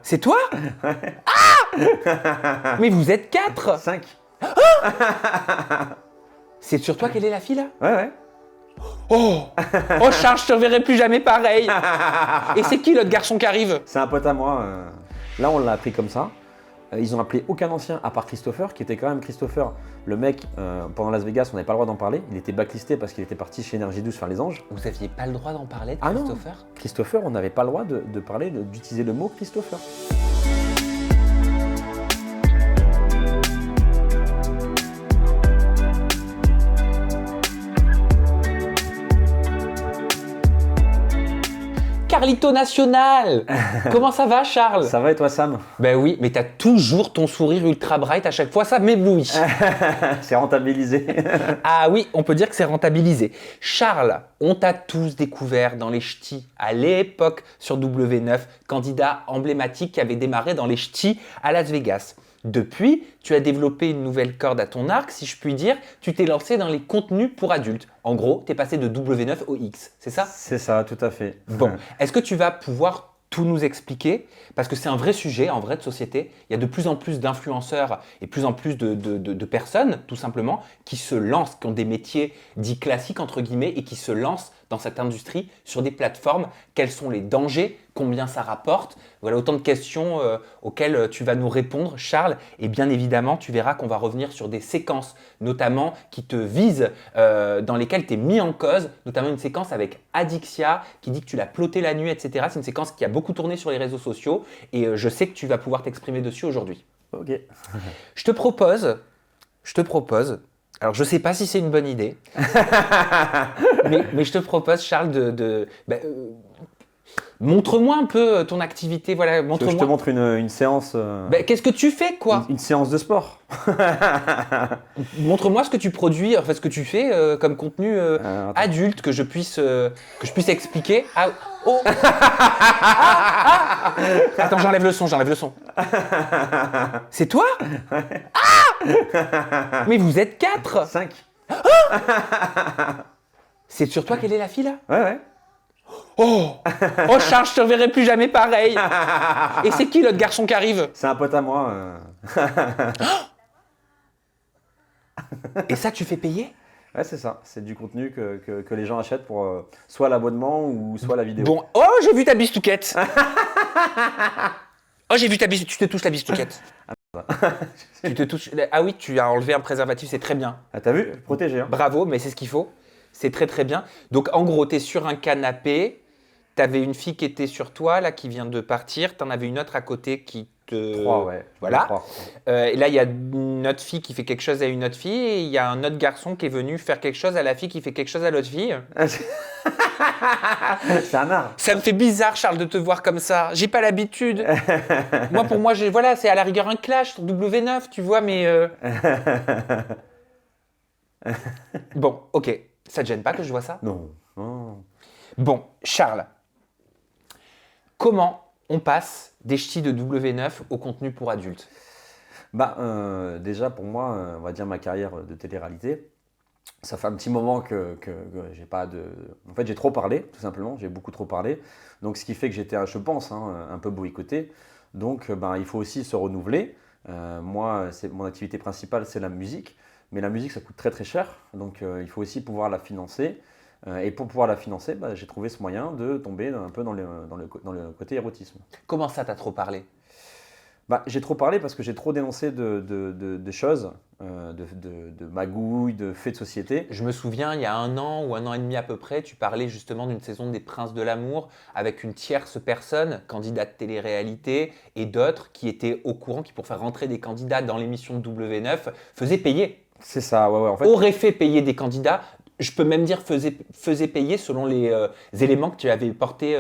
C'est toi? Ah! Mais vous êtes 4? 5. C'est sur toi qu'elle est la fille là? Ouais. Oh! Oh Charles, je te reverrai plus jamais pareil! Et c'est qui l'autre garçon qui arrive? C'est un pote à moi. Là, on l'a appris comme ça. Ils ont appelé aucun ancien à part Christopher, qui était quand même Christopher. Le mec, pendant Las Vegas, on n'avait pas le droit d'en parler. Il était blacklisté parce qu'il était parti chez Énergie 12 faire les anges. Vous aviez pas le droit d'en parler de Ah non. Christopher? Christopher, on n'avait pas le droit de parler, d'utiliser le mot Christopher. Carlito National! Comment ça va Charles? Ça va et toi, Sam? Ben oui, mais t'as toujours ton sourire ultra bright à chaque fois, ça m'éblouit. C'est rentabilisé. Ah oui, on peut dire que c'est rentabilisé. Charles, on t'a tous découvert dans les ch'tis à l'époque sur W9, candidat emblématique qui avait démarré dans les ch'tis à Las Vegas. Depuis, tu as développé une nouvelle corde à ton arc, si je puis dire. Tu t'es lancé dans les contenus pour adultes. En gros, tu es passé de W9 au X, c'est ça? C'est ça, tout à fait. Bon, est-ce que tu vas pouvoir tout nous expliquer? Parce que c'est un vrai sujet, en vrai de société. Il y a de plus en plus d'influenceurs et plus en plus de personnes, tout simplement, qui se lancent, qui ont des métiers dits classiques, entre guillemets, et qui se lancent dans cette industrie sur des plateformes. Quels sont les dangers? Combien ça rapporte? Voilà autant de questions auxquelles tu vas nous répondre, Charles. Et bien évidemment, tu verras qu'on va revenir sur des séquences, notamment qui te visent, dans lesquelles tu es mis en cause, notamment une séquence avec Adixia qui dit que tu l'as ploté la nuit, etc. C'est une séquence qui a beaucoup tourné sur les réseaux sociaux et je sais que tu vas pouvoir t'exprimer dessus aujourd'hui. Ok. Je te propose, alors je ne sais pas si c'est une bonne idée, mais je te propose, Charles, montre-moi un peu ton activité. Voilà, Je te montre-moi. montre une séance. Qu'est-ce que tu fais, quoi? Une séance de sport. Montre-moi ce que tu produis, enfin ce que tu fais comme contenu Attends. adulte que je puisse expliquer. Ah, oh. Attends, j'enlève le son. C'est toi? Ah! Mais vous êtes 4? 5. C'est sur toi qu'elle est la fille là? Ouais. Oh! Oh Charles, je te reverrai plus jamais pareil. Et c'est qui l'autre garçon qui arrive? C'est un pote à moi. Et ça, tu fais payer? Ouais, c'est ça. C'est du contenu que les gens achètent pour soit l'abonnement ou soit la vidéo. Bon, oh, j'ai vu ta bistouquette. Oh, j'ai vu ta bistouquette. Tu te touches la bistouquette. Tu te touches. Ah oui, tu as enlevé un préservatif, c'est très bien. Ah, t'as vu? Protégé. Hein. Bravo, mais c'est ce qu'il faut. C'est très très bien. Donc en gros, tu es sur un canapé. Tu avais une fille qui était sur toi, là, qui vient de partir. Tu en avais une autre à côté qui te... 3, ouais. Voilà. 3. Et là, il y a une autre fille qui fait quelque chose à une autre fille. Et il y a un autre garçon qui est venu faire quelque chose à la fille qui fait quelque chose à l'autre fille. C'est un art. Ça me fait bizarre, Charles, de te voir comme ça. J'ai pas l'habitude. Pour moi, voilà, c'est à la rigueur un clash sur W9, tu vois, mais... Bon, ok. Ça te gêne pas que je vois ça? Non. Bon, Charles, comment on passe des ch'tis de W9 au contenu pour adultes? Déjà, pour moi, on va dire ma carrière de télé-réalité, ça fait un petit moment que j'ai pas de... En fait, j'ai trop parlé, tout simplement. J'ai beaucoup trop parlé. Donc, ce qui fait que j'étais, je pense, un peu boycotté. Donc, il faut aussi se renouveler. Moi, mon activité principale, c'est la musique. Mais la musique, ça coûte très très cher. Donc, il faut aussi pouvoir la financer. Et pour pouvoir la financer, j'ai trouvé ce moyen de tomber un peu dans le côté érotisme. Comment ça, t'as trop parlé? J'ai trop parlé parce que j'ai trop dénoncé de choses, de magouilles, de faits de société. Je me souviens, il y a 1 an ou 1 an et demi à peu près, tu parlais justement d'une saison des Princes de l'amour avec une tierce personne, candidate télé-réalité, et d'autres qui étaient au courant, qui pour faire rentrer des candidats dans l'émission de W9, faisaient payer. C'est ça, ouais. En fait, Aurait fait payer des candidats. Je peux même dire faisait payer selon les éléments que tu avais portés,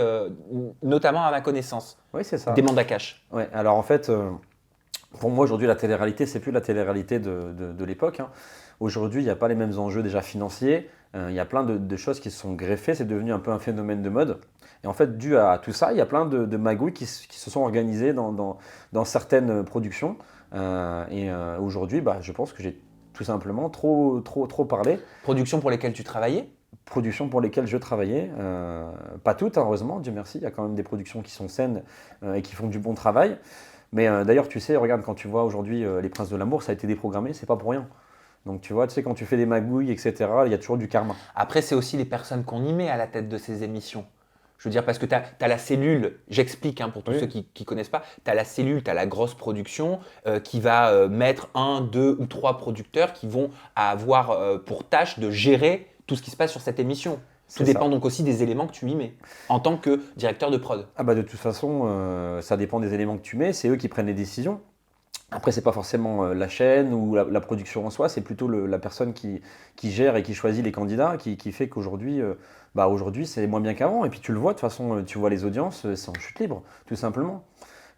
notamment à ma connaissance. Oui, c'est ça. Des mandats cash. Ouais, alors en fait, pour moi aujourd'hui, la télé-réalité, c'est plus la télé-réalité de l'époque. Hein. Aujourd'hui, il n'y a pas les mêmes enjeux déjà financiers. Il y a plein de choses qui se sont greffées. C'est devenu un peu un phénomène de mode. Et en fait, dû à tout ça, il y a plein de magouilles qui se sont organisées dans certaines productions. Aujourd'hui, je pense que j'ai tout simplement trop parlé. Productions pour lesquelles tu travaillais? productions pour lesquelles je travaillais. Pas toutes, hein, heureusement, Dieu merci. Il y a quand même des productions qui sont saines et qui font du bon travail. Mais d'ailleurs, tu sais, regarde, quand tu vois aujourd'hui Les Princes de l'amour, ça a été déprogrammé, c'est pas pour rien. Donc tu vois, tu sais, quand tu fais des magouilles, etc., il y a toujours du karma. Après, c'est aussi les personnes qu'on y met à la tête de ces émissions. Je veux dire, parce que tu as la cellule, j'explique hein, pour tous Oui. ceux qui ne connaissent pas, tu as la cellule, tu as la grosse production qui va mettre un, deux ou trois producteurs qui vont avoir pour tâche de gérer tout ce qui se passe sur cette émission. Tout C'est dépend ça. donc aussi des éléments que tu y mets en tant que directeur de prod. Ah bah de toute façon, ça dépend des éléments que tu mets, c'est eux qui prennent les décisions. Après, c'est pas forcément la chaîne ou la production en soi, c'est plutôt la personne qui gère et qui choisit les candidats qui fait qu'aujourd'hui, aujourd'hui, c'est moins bien qu'avant. Et puis tu le vois, de toute façon, tu vois les audiences, c'est en chute libre, tout simplement.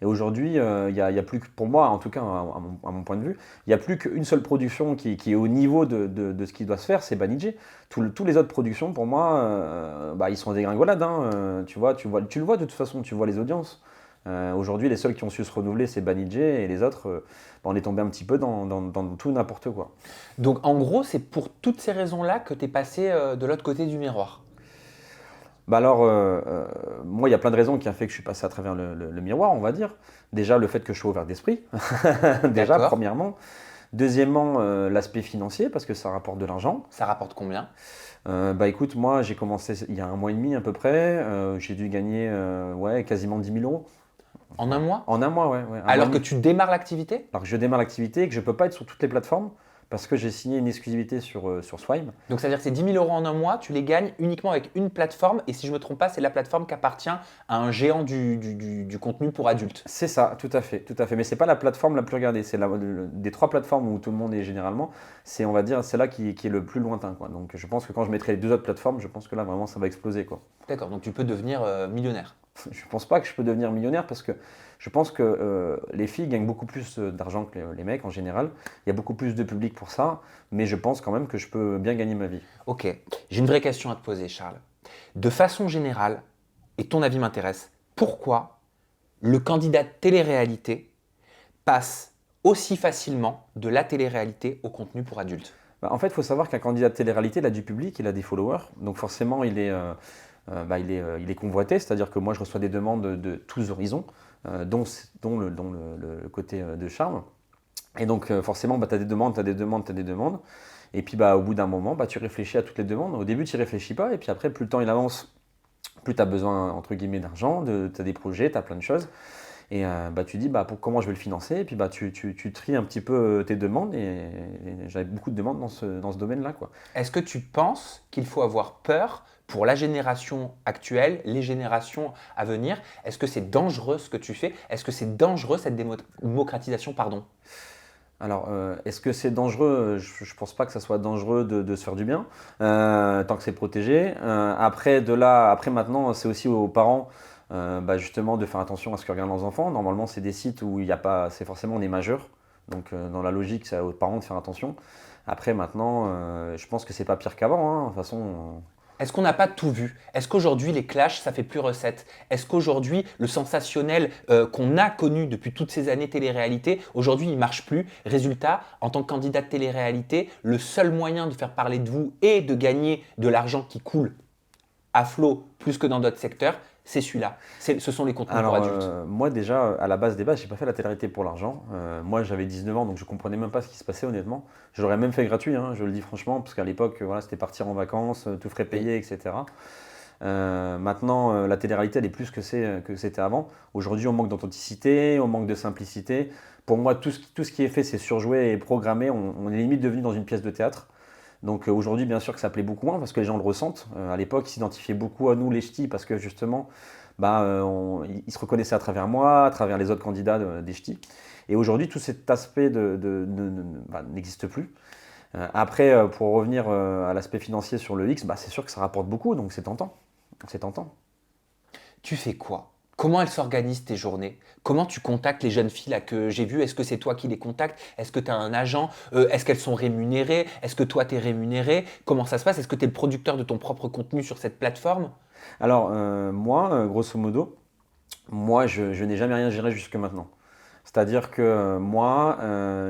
Et aujourd'hui, il y a plus que, pour moi, en tout cas, à mon point de vue, il n'y a plus qu'une seule production qui est au niveau de ce qui doit se faire, c'est Banijé. Tous les autres productions, pour moi, ils sont en dégringolade. Hein. Tu le vois de toute façon, tu vois les audiences. Aujourd'hui, les seuls qui ont su se renouveler, c'est Banijé et les autres, on est tombé un petit peu dans tout n'importe quoi. Donc en gros, c'est pour toutes ces raisons-là que tu es passé de l'autre côté du miroir. Bah alors, moi, il y a plein de raisons qui ont fait que je suis passé à travers le miroir, on va dire. Déjà, le fait que je sois ouvert d'esprit, déjà, D'accord. premièrement. Deuxièmement, l'aspect financier, parce que ça rapporte de l'argent. Ça rapporte combien? Écoute, moi, j'ai commencé il y a un mois et demi à peu près. J'ai dû gagner quasiment 10 000 euros. En un mois? En un mois, ouais. Un mois Alors et que demi. tu démarres l'activité? Alors que je démarre l'activité et que je ne peux pas être sur toutes les plateformes parce que j'ai signé une exclusivité sur Swime. Donc, c'est-à-dire que ces 10 000 euros en un mois, tu les gagnes uniquement avec une plateforme. Et si je ne me trompe pas, c'est la plateforme qui appartient à un géant du contenu pour adultes. C'est ça, tout à fait, tout à fait. Mais c'est pas la plateforme la plus regardée. C'est des trois plateformes où tout le monde est généralement. C'est, on va dire, c'est là qui est le plus lointain, quoi. Donc, je pense que quand je mettrai les deux autres plateformes, je pense que là vraiment ça va exploser, quoi. D'accord, donc tu peux devenir millionnaire. Je pense pas que je peux devenir millionnaire parce que je pense que les filles gagnent beaucoup plus d'argent que les mecs en général. Il y a beaucoup plus de public pour ça, mais je pense quand même que je peux bien gagner ma vie. Ok, j'ai une vraie question à te poser, Charles. De façon générale, et ton avis m'intéresse, pourquoi le candidat de télé-réalité passe aussi facilement de la télé-réalité au contenu pour adultes? En fait, il faut savoir qu'un candidat de télé-réalité, il a du public, il a des followers, donc forcément il est convoité, c'est-à-dire que moi je reçois des demandes de tous horizons, dont le côté de charme. Et donc forcément, tu as des demandes, tu as des demandes, tu as des demandes. Et puis au bout d'un moment, tu réfléchis à toutes les demandes. Au début, tu n'y réfléchis pas, et puis après, plus le temps il avance, plus tu as besoin, entre guillemets, d'argent, tu as des projets, tu as plein de choses. Et tu dis comment je vais le financer, et puis tu tries un petit peu tes demandes, et j'avais beaucoup de demandes dans ce domaine-là, quoi. Est-ce que tu penses qu'il faut avoir peur pour la génération actuelle, les générations à venir? Est-ce que c'est dangereux ce que tu fais? Est-ce que c'est dangereux cette démocratisation, pardon? Alors, est-ce que c'est dangereux? Je ne pense pas que ça soit dangereux de se faire du bien, tant que c'est protégé. Après maintenant, c'est aussi aux parents justement de faire attention à ce que regardent leurs enfants. Normalement, c'est des sites où il n'y a pas, c'est forcément on est majeur. Donc, dans la logique, c'est aux parents de faire attention. Après, maintenant, je pense que c'est pas pire qu'avant, hein. De toute façon, Est-ce qu'on n'a pas tout vu? Est-ce qu'aujourd'hui les clashs, ça fait plus recette? Est-ce qu'aujourd'hui le sensationnel qu'on a connu depuis toutes ces années télé-réalité, aujourd'hui il marche plus? Résultat, en tant que candidat de télé-réalité, le seul moyen de faire parler de vous et de gagner de l'argent qui coule à flot plus que dans d'autres secteurs, c'est celui-là. Ce sont les contenus pour alors, adultes. moi déjà, à la base des bases, j'ai pas fait la télé-réalité pour l'argent. Moi, j'avais 19 ans, donc je comprenais même pas ce qui se passait, honnêtement. Je l'aurais même fait gratuit, hein, je le dis franchement, parce qu'à l'époque, voilà, c'était partir en vacances, tout frais payé, etc. Maintenant, la télé-réalité, elle est plus que c'était avant. Aujourd'hui, on manque d'authenticité, on manque de simplicité. Pour moi, tout ce qui est fait, c'est surjoué et programmé. On est limite devenu dans une pièce de théâtre. Donc aujourd'hui, bien sûr que ça plaît beaucoup moins parce que les gens le ressentent. À l'époque, ils s'identifiaient beaucoup à nous, les ch'tis, parce que justement, ils se reconnaissaient à travers moi, à travers les autres candidats des ch'tis. Et aujourd'hui, tout cet aspect n'existe plus. Après, pour revenir à l'aspect financier sur le X, c'est sûr que ça rapporte beaucoup, donc c'est tentant. C'est tentant. Tu fais quoi? Comment elles s'organisent tes journées? Comment tu contactes les jeunes filles là que j'ai vues? Est-ce que c'est toi qui les contactes? Est-ce que tu as un agent? Est-ce qu'elles sont rémunérées? Est-ce que toi, tu es rémunéré? Comment ça se passe? Est-ce que tu es le producteur de ton propre contenu sur cette plateforme? Alors, moi, grosso modo, moi, je n'ai jamais rien géré jusque maintenant. C'est-à-dire que moi,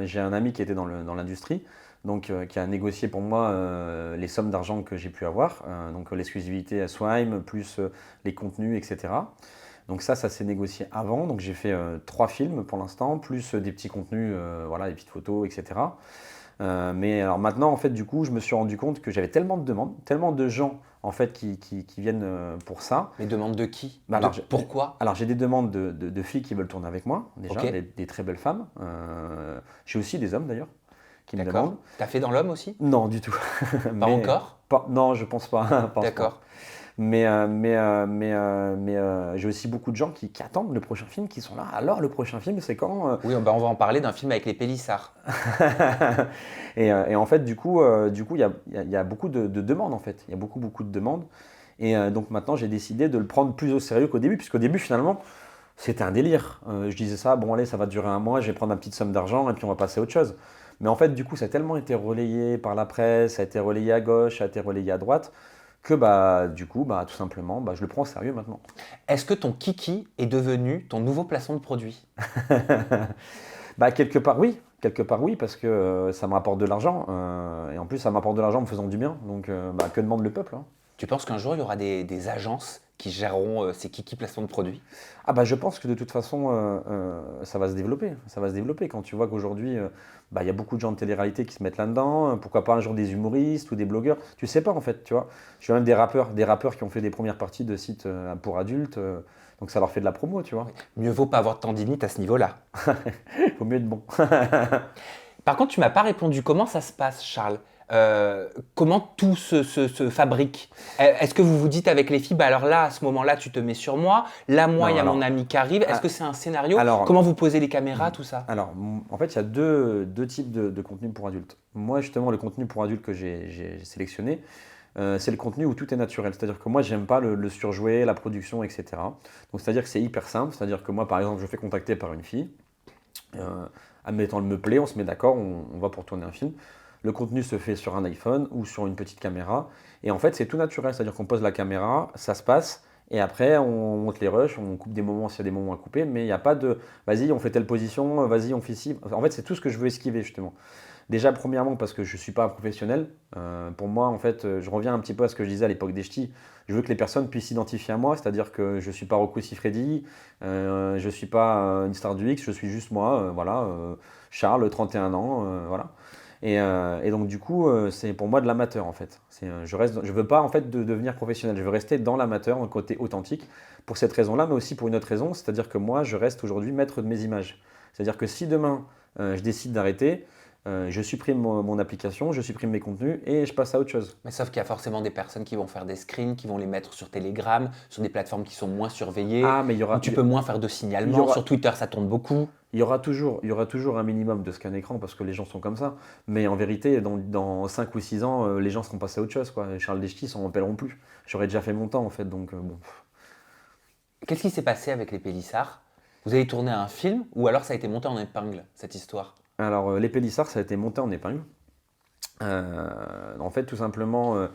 j'ai un ami qui était dans l'industrie. donc qui a négocié pour moi les sommes d'argent que j'ai pu avoir, donc l'exclusivité à Swime, plus les contenus, etc. Donc ça s'est négocié avant. Donc j'ai fait 3 films pour l'instant, plus des petits contenus, voilà, des petites photos, etc. Mais alors maintenant, en fait, du coup, je me suis rendu compte que j'avais tellement de demandes, tellement de gens en fait qui viennent pour ça. Les demandes de qui? Bah, alors, Pourquoi? Alors j'ai des demandes de filles qui veulent tourner avec moi, déjà, Ok. des très belles femmes. J'ai aussi des hommes d'ailleurs qui me D'accord. demandent. T'as fait dans l'homme aussi? Non, du tout. Pas encore? Non, je pense pas. pense pas. D'accord. Mais j'ai aussi beaucoup de gens qui attendent le prochain film, qui sont là. Alors, le prochain film, c'est quand? Oui, bah, on va en parler d'un film avec les Pélissards. Et en fait, du coup, il y a beaucoup de demandes, en fait. Il y a beaucoup, beaucoup de demandes. Et donc maintenant, j'ai décidé de le prendre plus au sérieux qu'au début, puisqu'au début, finalement, c'était un délire. Je disais ça, bon, allez, ça va durer un mois, je vais prendre une petite somme d'argent et puis on va passer à autre chose. Mais en fait, du coup, ça a tellement été relayé par la presse, ça a été relayé à gauche, ça a été relayé à droite, que bah, du coup, bah, tout simplement, bah, je le prends au sérieux maintenant. Est-ce que ton kiki est devenu ton nouveau placement de produit? Bah, quelque part oui, parce que ça me rapporte de l'argent. Et en plus, ça m'apporte de l'argent en me faisant du bien. Donc, bah, que demande le peuple, hein? Tu penses qu'un jour, il y aura des agences qui géreront ces kiki placements de produits? Ah bah je pense que de toute façon ça va se développer. Ça va se développer quand tu vois qu'aujourd'hui bah, il y a beaucoup de gens de télé-réalité qui se mettent là-dedans. Pourquoi pas un jour des humoristes ou des blogueurs? Tu sais pas en fait, tu vois. Je vois même des rappeurs qui ont fait des premières parties de sites pour adultes. Donc ça leur fait de la promo, tu vois. Mieux vaut pas avoir de tendinite à ce niveau-là. Il faut mieux être bon. Par contre, tu m'as pas répondu. Comment ça se passe, Charles? Comment tout se fabrique? Est-ce que vous vous dites avec les filles, bah alors là, à ce moment-là, tu te mets sur moi, là, moi, il y a mon ami qui arrive. Est-ce que c'est un scénario? alors- Comment vous posez les caméras, tout ça? Alors, en fait, il y a deux types de contenu pour adultes. Moi, justement, le contenu pour adultes que j'ai sélectionné, c'est le contenu où tout est naturel. C'est-à-dire que moi, j'aime pas le surjouer, la production, etc. Donc, c'est-à-dire que c'est hyper simple. C'est-à-dire que moi, par exemple, je fais contacter par une fille. Admettons, elle me plaît, on se met d'accord, on va pour tourner un film. Le contenu se fait sur un iPhone ou sur une petite caméra. Et en fait, c'est tout naturel. C'est-à-dire qu'on pose la caméra, ça se passe. Et après, on monte les rushs, on coupe des moments s'il y a des moments à couper. Mais il n'y a pas de vas-y, on fait telle position, vas-y, on fait ci. En fait, c'est tout ce que je veux esquiver, justement. Déjà, premièrement, parce que je ne suis pas un professionnel. Pour moi, en fait, je reviens un petit peu à ce que je disais à l'époque des ch'tis. Je veux que les personnes puissent s'identifier à moi, c'est-à-dire que je ne suis pas Rocco Siffredi, je ne suis pas une star du X, je suis juste moi, voilà, Charles, 31 ans, voilà. Et donc, du coup, c'est pour moi de l'amateur, en fait. Je ne veux pas, en fait, devenir professionnel. Je veux rester dans l'amateur, dans le côté authentique, pour cette raison-là, mais aussi pour une autre raison, c'est-à-dire que moi, je reste aujourd'hui maître de mes images. C'est-à-dire que si demain, je décide d'arrêter, je supprime mon application, je supprime mes contenus et je passe à autre chose. Mais sauf qu'il y a forcément des personnes qui vont faire des screens, qui vont les mettre sur Telegram, sur des plateformes qui sont moins surveillées, Ah, mais il y aura, où tu peux moins faire de signalements. Sur Twitter, ça tourne beaucoup. il y aura toujours un minimum de scan écran parce que les gens sont comme ça. Mais en vérité, dans 5 ou 6 ans, les gens seront passés à autre chose, quoi. Charles Deschty, s'en rappelleront plus. J'aurais déjà fait mon temps, en fait, donc bon. Qu'est-ce qui s'est passé avec les Pélissards? Vous avez tourné un film ou alors ça a été monté en épingle, cette histoire? Alors, les Pélissards, ça a été monté en épingle. En fait, tout simplement,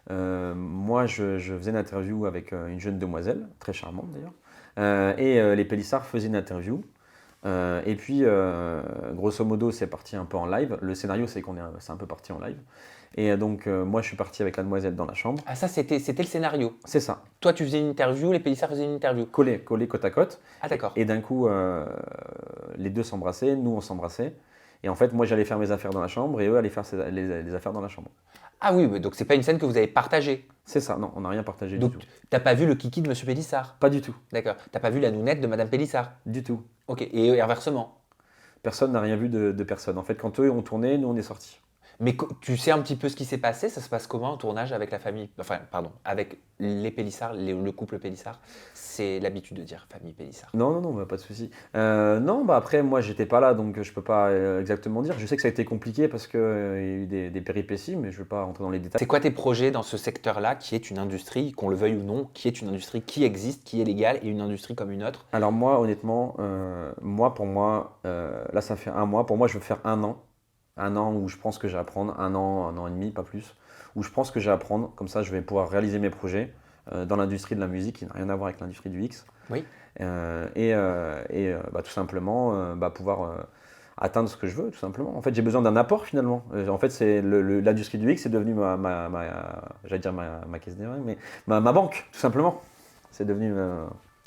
moi, je faisais une interview avec une jeune demoiselle, très charmante d'ailleurs. Et les Pélissards faisaient une interview. Et puis, grosso modo, c'est parti un peu en live. Le scénario, c'est un peu parti en live. Et donc, moi, je suis parti avec la demoiselle dans la chambre. Ah, ça, c'était le scénario. C'est ça, Toi, tu faisais une interview, les Pélissards faisaient une interview. collé côte à côte. Ah, d'accord. Et d'un coup, les deux s'embrassaient, nous, on s'embrassait. Et en fait, moi, j'allais faire mes affaires dans la chambre et eux allaient faire les affaires dans la chambre. Ah oui, mais donc c'est pas une scène que vous avez partagée. C'est ça, non, on n'a rien partagé Donc, du tout. t'as pas vu le kiki de Monsieur Pélissard. Pas du tout, D'accord. T'as pas vu la nounette de Madame Pélissard. du tout. Ok. Et inversement. Personne n'a rien vu de personne. En fait, quand eux ont tourné, nous, on est sortis. Mais tu sais un petit peu ce qui s'est passé? Ça se passe comment au tournage avec la famille? Enfin, pardon, avec les Pélissards, le couple Pélissard. C'est l'habitude de dire famille Pélissard. Non, bah, pas de souci. Non, bah après, moi, j'étais pas là, donc je peux pas exactement dire. Je sais que ça a été compliqué parce qu'il y a eu des péripéties, mais je vais pas rentrer dans les détails. C'est quoi tes projets dans ce secteur-là, qui est une industrie, qu'on le veuille ou non, qui est une industrie qui existe, qui est légale, et une industrie comme une autre? Alors moi, honnêtement, pour moi, là, ça fait un mois. Pour moi, je veux faire un an. Un an où je pense que j'ai à apprendre, un an et demi, pas plus, où je pense que j'ai à apprendre, comme ça je vais pouvoir réaliser mes projets dans l'industrie de la musique qui n'a rien à voir avec l'industrie du X. Oui. Bah, tout simplement pouvoir atteindre ce que je veux, tout simplement. En fait, j'ai besoin d'un apport finalement. En fait, c'est l'industrie du X, c'est devenu j'allais dire ma caisse d'épargne, mais ma banque, tout simplement. C'est devenu.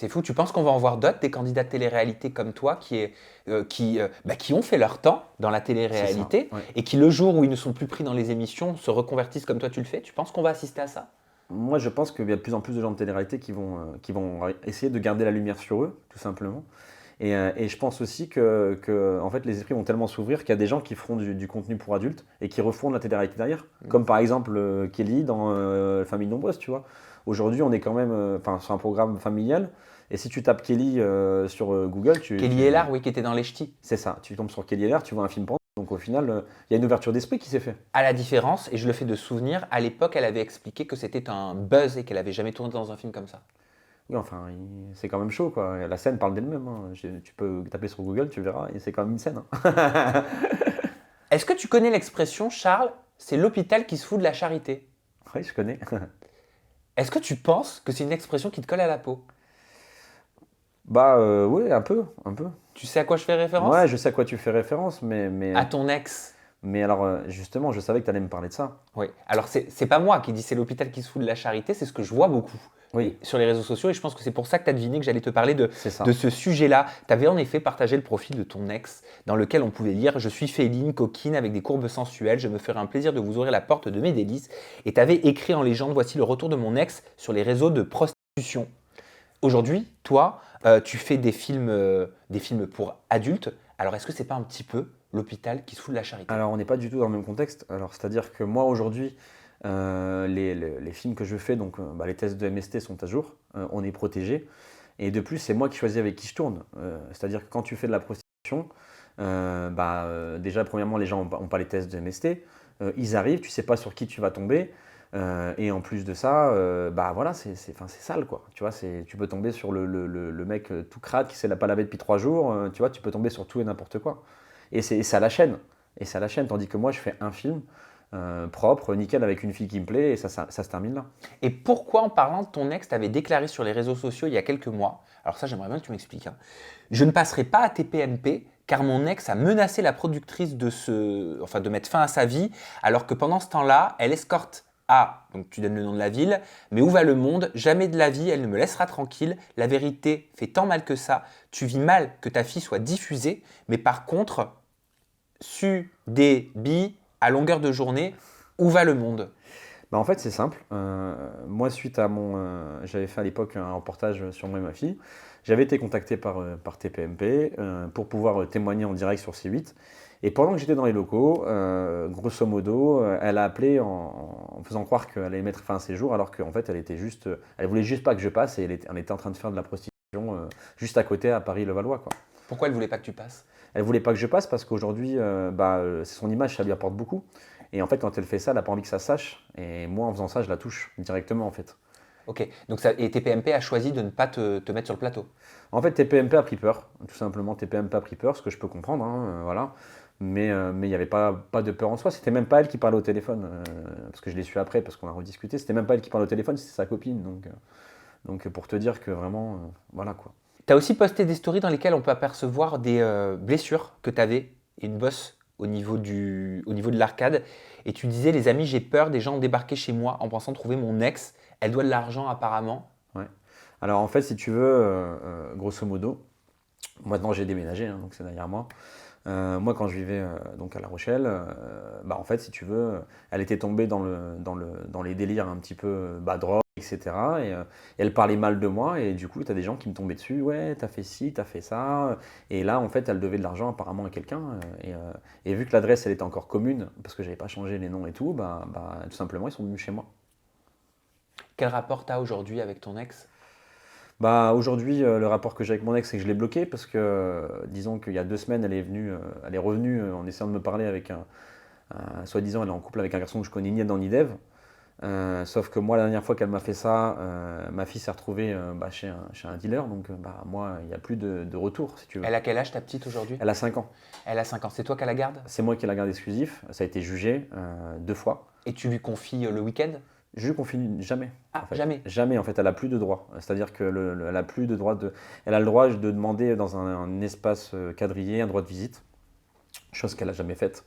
C'est fou, tu penses qu'on va en voir d'autres, des candidats de télé-réalité comme toi, qui ont fait leur temps dans la télé-réalité, C'est ça, ouais. et qui, le jour où ils ne sont plus pris dans les émissions, se reconvertissent comme toi tu le fais. Tu penses qu'on va assister à ça? Moi, je pense qu'il y a de plus en plus de gens de télé-réalité qui vont essayer de garder la lumière sur eux, tout simplement. Et je pense aussi que, en fait, les esprits vont tellement s'ouvrir qu'il y a des gens qui feront du contenu pour adultes et qui refont de la télé-réalité derrière. Comme par exemple Kelly dans Famille Nombreuse, tu vois. Aujourd'hui, on est quand même sur un programme familial. Et si tu tapes Kelly sur Google, Kelly Ellard, oui, qui était dans Les Ch'tis. c'est ça. Tu tombes sur Kelly Ellard, tu vois un film porno. Donc au final, il y a une ouverture d'esprit qui s'est fait. À la différence, et je le fais de souvenir, à l'époque, elle avait expliqué que c'était un buzz et qu'elle avait jamais tourné dans un film comme ça. Oui, enfin, c'est quand même chaud, quoi. La scène parle d'elle-même, hein. Tu peux taper sur Google, tu verras, et c'est quand même une scène, hein. Est-ce que tu connais l'expression, Charles, c'est l'hôpital qui se fout de la charité? Oui, je connais. Est-ce que tu penses que c'est une expression qui te colle à la peau? Bah oui, un peu, un peu. Tu sais à quoi je fais référence? Ouais, je sais à quoi tu fais référence, À ton ex. mais alors justement, je savais que tu allais me parler de ça. Oui. Alors, c'est pas moi qui dis c'est l'hôpital qui se fout de la charité, c'est ce que je vois beaucoup Oui, sur les réseaux sociaux, et je pense que c'est pour ça que tu as deviné que j'allais te parler c'est ça. de ce sujet-là. Tu avais en effet partagé le profil de ton ex, dans lequel on pouvait lire « Je suis féline, coquine, avec des courbes sensuelles, je me ferai un plaisir de vous ouvrir la porte de mes délices ». Et tu avais écrit en légende « Voici le retour de mon ex sur les réseaux de prostitution ». Aujourd'hui, toi, tu fais des films pour adultes. Alors, est-ce que c'est pas un petit peu l'hôpital qui se fout de la charité? Alors, on n'est pas du tout dans le même contexte. Alors, c'est-à-dire que moi, aujourd'hui, les films que je fais, donc les tests de MST sont à jour, on est protégé. Et de plus, c'est moi qui choisis avec qui je tourne. C'est-à-dire que quand tu fais de la prostitution, déjà, premièrement, les gens n'ont pas les tests de MST. Ils arrivent, tu sais pas sur qui tu vas tomber. Et en plus de ça, voilà, enfin, c'est sale, quoi. Tu vois, tu peux tomber sur le mec tout crade qui s'est pas lavé depuis 3 jours. Tu vois, tu peux tomber sur tout et n'importe quoi. Et c'est à la chaîne. Et c'est à la chaîne, tandis que moi, je fais un film propre, nickel, avec une fille qui me plaît, et ça se termine là. Et pourquoi, en parlant de ton ex, tu avais déclaré sur les réseaux sociaux il y a quelques mois, alors ça j'aimerais bien que tu m'expliques, hein, je ne passerai pas à TPMP car mon ex a menacé la productrice de mettre fin à sa vie, alors que pendant ce temps-là, elle escorte donc tu donnes le nom de la ville, mais où va le monde? Jamais de la vie, elle ne me laissera tranquille. La vérité fait tant mal que ça. Tu vis mal que ta fille soit diffusée, mais par contre, su des billes à longueur de journée, où va le monde? En fait, c'est simple. Moi, suite à j'avais fait à l'époque un reportage sur moi et ma fille. J'avais été contacté par TPMP pour pouvoir témoigner en direct sur C8. Et pendant que j'étais dans les locaux, grosso modo, elle a appelé en faisant croire qu'elle allait mettre fin à ses jours, alors qu'en fait, elle voulait juste pas que je passe, et elle était en train de faire de la prostitution juste à côté, à Paris-Levallois, quoi. Pourquoi elle voulait pas que tu passes? Elle voulait pas que je passe parce qu'aujourd'hui, c'est son image, ça lui apporte beaucoup. Et en fait, quand elle fait ça, elle n'a pas envie que ça se sache. Et moi, en faisant ça, je la touche directement, en fait. Ok, donc et TPMP a choisi de ne pas te mettre sur le plateau. En fait, TPMP a pris peur, tout simplement. TPMP a pris peur, ce que je peux comprendre, hein, voilà. Mais il n'y avait pas de peur en soi. C'était même pas elle qui parlait au téléphone, parce que je l'ai su après, parce qu'on a rediscuté. C'était même pas elle qui parlait au téléphone, c'était sa copine. Donc pour te dire que vraiment, voilà, quoi. Tu as aussi posté des stories dans lesquelles on peut apercevoir des blessures que tu avais et une bosse au niveau de l'arcade. Et tu disais, les amis, j'ai peur, des gens ont débarqué chez moi en pensant trouver mon ex. Elle doit de l'argent apparemment. Ouais. Alors en fait, si tu veux, grosso modo, maintenant j'ai déménagé, hein, donc c'est derrière moi. Moi, quand je vivais donc à La Rochelle, en fait, si tu veux, elle était tombée dans les délires un petit peu drogue, etc. Et elle parlait mal de moi, et du coup, tu as des gens qui me tombaient dessus. Ouais, t'as fait ci, t'as fait ça. Et là, en fait, elle devait de l'argent apparemment à quelqu'un. Et vu que l'adresse, elle était encore commune, parce que j'avais pas changé les noms et tout, tout simplement, ils sont venus chez moi. Quel rapport tu as aujourd'hui avec ton ex? Aujourd'hui, le rapport que j'ai avec mon ex, c'est que je l'ai bloqué parce que, disons qu'il y a 2 semaines, elle est revenue en essayant de me parler avec soi-disant, elle est en couple avec un garçon que je connais ni Adam ni Dev. Sauf que moi, la dernière fois qu'elle m'a fait ça, ma fille s'est retrouvée chez un dealer. Donc, moi, il n'y a plus de retour, si tu veux. Elle a quel âge ta petite aujourd'hui? Elle a 5 ans. Elle a 5 ans. C'est toi qui la garde? C'est moi qui la garde exclusif. Ça a été jugé 2 fois. Et tu lui confies le week-end? Je lui confie jamais. Ah, En fait. jamais. Jamais, en fait, elle a plus de droit. C'est-à-dire que elle a plus de droit elle a le droit de demander dans un espace quadrillé un droit de visite. chose qu'elle n'a jamais faite.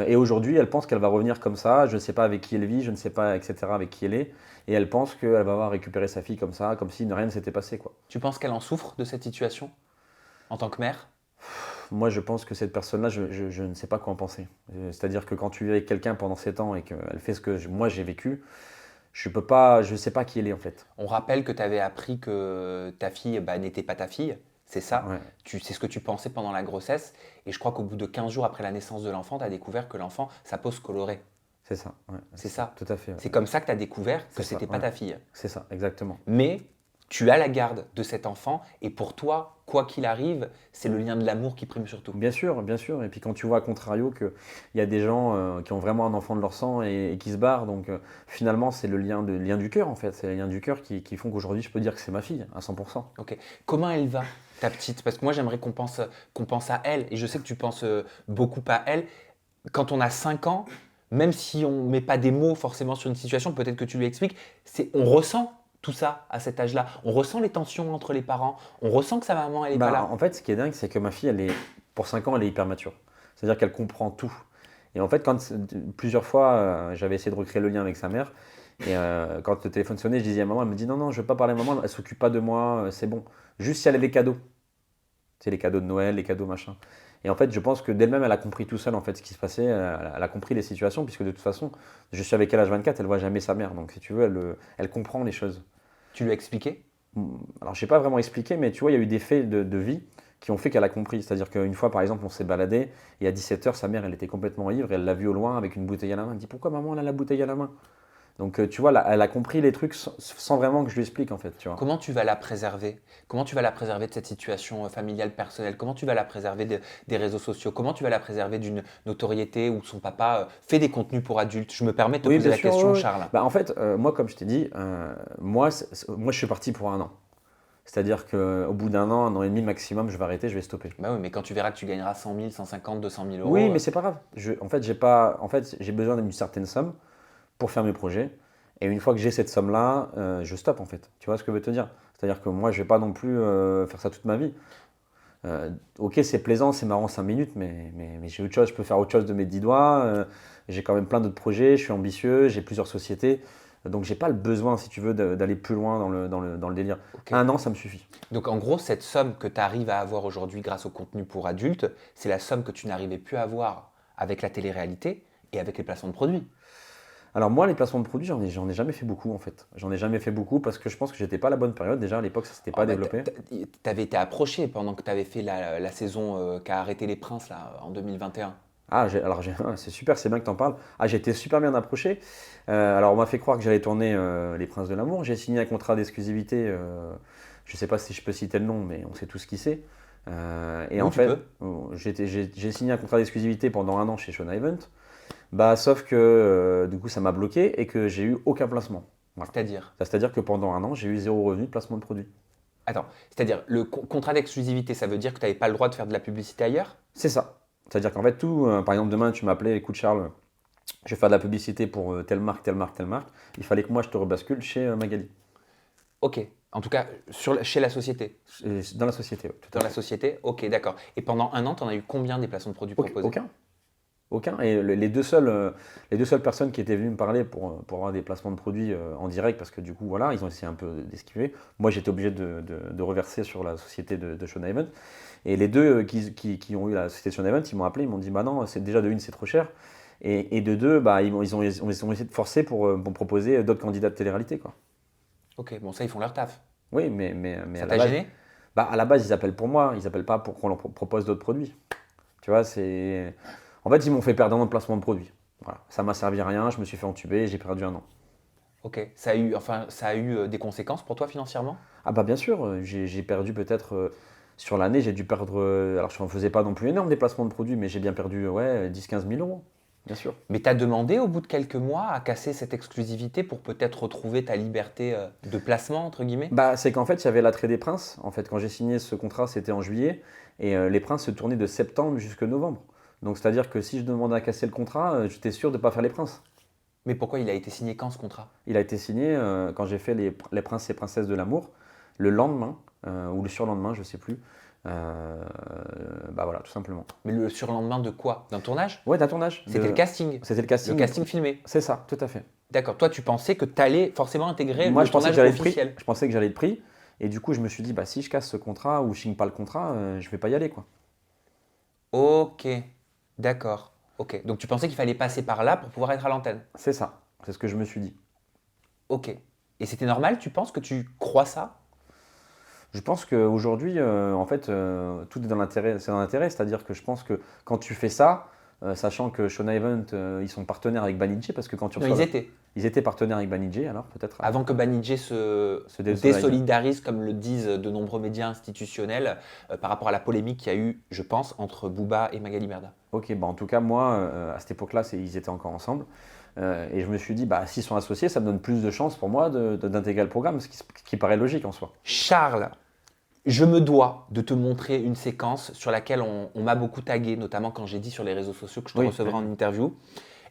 Et aujourd'hui, elle pense qu'elle va revenir comme ça, je ne sais pas avec qui elle vit, je ne sais pas, etc., avec qui elle est, et elle pense qu'elle va avoir récupéré sa fille comme ça, comme si rien ne s'était passé, quoi. Tu penses qu'elle en souffre de cette situation en tant que mère? Moi, je pense que cette personne-là, je ne sais pas quoi en penser. C'est-à-dire que quand tu vis avec quelqu'un pendant 7 ans et qu'elle fait ce que moi j'ai vécu, je sais pas qui elle est en fait. On rappelle que tu avais appris que ta fille n'était pas ta fille, c'est ça. Ouais, C'est ce que tu pensais pendant la grossesse. Et je crois qu'au bout de 15 jours après la naissance de l'enfant, tu as découvert que l'enfant, sa peau se colorait. c'est ça. Ouais, C'est ça. tout à fait. Ouais. C'est comme ça que tu as découvert que C'est ça, c'était pas ouais. ta fille. C'est ça, exactement. Mais tu as la garde de cet enfant. Et pour toi, quoi qu'il arrive, c'est le lien de l'amour qui prime surtout. Bien sûr, bien sûr. Et puis quand tu vois à contrario qu'il y a des gens qui ont vraiment un enfant de leur sang et qui se barrent, donc finalement c'est le lien du cœur en fait. C'est les liens du cœur qui font qu'aujourd'hui je peux dire que c'est ma fille à 100%. Ok. Comment elle va, ta petite? Parce que moi, j'aimerais qu'on pense à elle. Et je sais que tu penses beaucoup à elle. Quand on a 5 ans, même si on ne met pas des mots forcément sur une situation, peut-être que tu lui expliques, on ressent tout ça à cet âge-là. On ressent les tensions entre les parents. On ressent que sa maman, elle n'est pas là. En fait, ce qui est dingue, c'est que ma fille, pour 5 ans, elle est hyper mature. C'est-à-dire qu'elle comprend tout. Et en fait, plusieurs fois, j'avais essayé de recréer le lien avec sa mère. Et quand le téléphone sonnait, je disais à maman, elle me dit non, non, je veux pas parler à maman, elle s'occupe pas de moi, c'est bon. Juste si elle a les cadeaux. Tu sais, les cadeaux de Noël, les cadeaux machin. Et en fait, je pense que d'elle-même, elle a compris tout seul en fait ce qui se passait. Elle a compris les situations, puisque de toute façon, je suis avec elle à 24, elle voit jamais sa mère. Donc si tu veux, elle comprend les choses. Tu lui as expliqué? Alors, je sais pas vraiment expliqué, mais tu vois, il y a eu des faits de vie qui ont fait qu'elle a compris. C'est-à-dire qu'une fois, par exemple, on s'est baladé et à 17h, sa mère, elle était complètement ivre et elle l'a vue au loin avec une bouteille à la main. Elle me dit pourquoi maman, elle a la bouteille à la main? Donc, tu vois, elle a compris les trucs sans vraiment que je lui explique, en fait. Tu vois. Comment tu vas la préserver? Comment tu vas la préserver de cette situation familiale, personnelle? Comment tu vas la préserver des réseaux sociaux? Comment tu vas la préserver d'une notoriété où son papa fait des contenus pour adultes? Je me permets de te Oui, poser bien la sûr. question, Oui. Charles. Bah, en fait, moi, comme je t'ai dit, moi, moi, je suis parti pour 1 an. C'est-à-dire qu'au bout d'1 an, 1 an et demi maximum, je vais arrêter, je vais stopper. Bah oui, mais quand tu verras que tu gagneras 100 000, 150, 200 000 euros. Oui, mais c'est pas grave. En fait, j'ai besoin d'une certaine somme pour faire mes projets. Et une fois que j'ai cette somme-là, je stoppe en fait. Tu vois ce que je veux te dire? C'est-à-dire que moi, je vais pas non plus faire ça toute ma vie. Ok, c'est plaisant, c'est marrant 5 minutes, mais j'ai autre chose, je peux faire autre chose de mes 10 doigts. J'ai quand même plein d'autres projets, je suis ambitieux, j'ai plusieurs sociétés. Donc, j'ai pas le besoin, si tu veux, d'aller plus loin dans le délire. Ok. 1 an, ça me suffit. Donc en gros, cette somme que tu arrives à avoir aujourd'hui grâce au contenu pour adultes, c'est la somme que tu n'arrivais plus à avoir avec la télé-réalité et avec les placements de produits. Alors moi, les placements de produits, j'en ai jamais fait beaucoup en fait. J'en ai jamais fait beaucoup parce que je pense que j'étais pas à la bonne période. Déjà à l'époque, ça s'était pas développé. Tu avais été approché pendant que tu avais fait la saison qui a arrêté les princes là, en 2021. C'est super, c'est bien que tu en parles. Ah, j'ai été super bien approché. Alors on m'a fait croire que j'allais tourner Les Princes de l'amour. J'ai signé un contrat d'exclusivité. Je sais pas si je peux citer le nom, mais on sait tous qui c'est. Et Oui, en tu fait, peux. j'ai signé un contrat d'exclusivité pendant 1 an chez Sean Event. Bah, sauf que du coup, ça m'a bloqué et que j'ai eu aucun placement. Voilà. C'est-à-dire, C'est-à-dire que pendant 1 an, j'ai eu 0 revenu de placement de produit. attends, c'est-à-dire le contrat d'exclusivité, ça veut dire que tu n'avais pas le droit de faire de la publicité ailleurs? C'est ça. C'est-à-dire qu'en fait, par exemple, demain, tu m'appelais, écoute Charles, je vais faire de la publicité pour telle marque, telle marque, telle marque. Il fallait que moi, je te rebascule chez Magali. Ok. En tout cas, chez la société. Dans la société, oui, tout à Dans la fait. société, ok, d'accord. Et pendant 1 an, tu en as eu combien des placements de produits proposés? Aucun. Aucun. Et les deux seules personnes qui étaient venues me parler pour avoir des placements de produits en direct, parce que du coup, voilà, ils ont essayé un peu d'esquiver. Moi, j'étais obligé de reverser sur la société de Sean Event. Et les deux qui ont eu la société de Sean Event, ils m'ont appelé, ils m'ont dit, bah non, c'est déjà de une, c'est trop cher. Et de deux, bah, ils ont essayé de forcer pour proposer d'autres candidats de télé-réalité, quoi. Ok, bon, ça, ils font leur taf. Oui, mais Ça à t'a la base, gêné? à la base, ils appellent pour moi, ils appellent pas pour qu'on leur propose d'autres produits. Tu vois, c'est. En fait, ils m'ont fait perdre 1 an de placement de produit. Voilà. Ça m'a servi à rien, je me suis fait entuber, j'ai perdu 1 an. Ok. Ça a eu des conséquences pour toi financièrement? Ah bah bien sûr, j'ai perdu peut-être sur l'année, j'ai dû perdre. Alors je ne faisais pas non plus énorme des placements de produits, mais j'ai bien perdu ouais, 10-15 000 euros, bien sûr. Mais tu as demandé au bout de quelques mois à casser cette exclusivité pour peut-être retrouver ta liberté de placement, entre guillemets? Bah, c'est qu'en fait, il y avait l'attrait des princes. En fait, quand j'ai signé ce contrat, c'était en juillet, et les princes se tournaient de septembre jusqu'à novembre. Donc c'est-à-dire que si je demandais à casser le contrat, j'étais sûr de ne pas faire les princes. Mais pourquoi il a été signé quand ce contrat? Il a été signé quand j'ai fait les princes et princesses de l'amour, le lendemain, ou le surlendemain, je ne sais plus. Bah voilà, tout simplement. Mais le surlendemain de quoi? D'un tournage? Ouais, d'un tournage. C'était le casting. C'était le casting. Le casting filmé. C'est ça, tout à fait. D'accord. Toi, tu pensais que tu allais forcément intégrer Moi, le je pensais que tournage j'allais être pris. officiel. Je pensais que j'allais être pris. Et du coup, je me suis dit, bah, si je casse ce contrat ou je signe pas le contrat, je vais pas y aller, quoi. Ok. D'accord. Ok. Donc tu pensais qu'il fallait passer par là pour pouvoir être à l'antenne. C'est ça. C'est ce que je me suis dit. Ok. Et c'était normal, tu penses que tu crois ça? Je pense qu'aujourd'hui, en fait, tout est dans l'intérêt. C'est dans l'intérêt. C'est-à-dire que je pense que quand tu fais ça, sachant que Sean Event, ils sont partenaires avec Banijay, parce que quand tu Non, reçois. ils étaient. Partenaires avec Banijay, alors peut-être. Avant que Banijay se désolidarise. désolidarise, comme le disent de nombreux médias institutionnels, par rapport à la polémique qu'il y a eu, je pense, entre Booba et Magali Merda. Ok, bah en tout cas, moi, à cette époque-là, ils étaient encore ensemble. Et je me suis dit, bah, s'ils sont associés, ça me donne plus de chances pour moi d'intégrer le programme, ce qui paraît logique en soi. Charles, je me dois de te montrer une séquence sur laquelle on m'a beaucoup tagué, notamment quand j'ai dit sur les réseaux sociaux que je te recevrai en interview.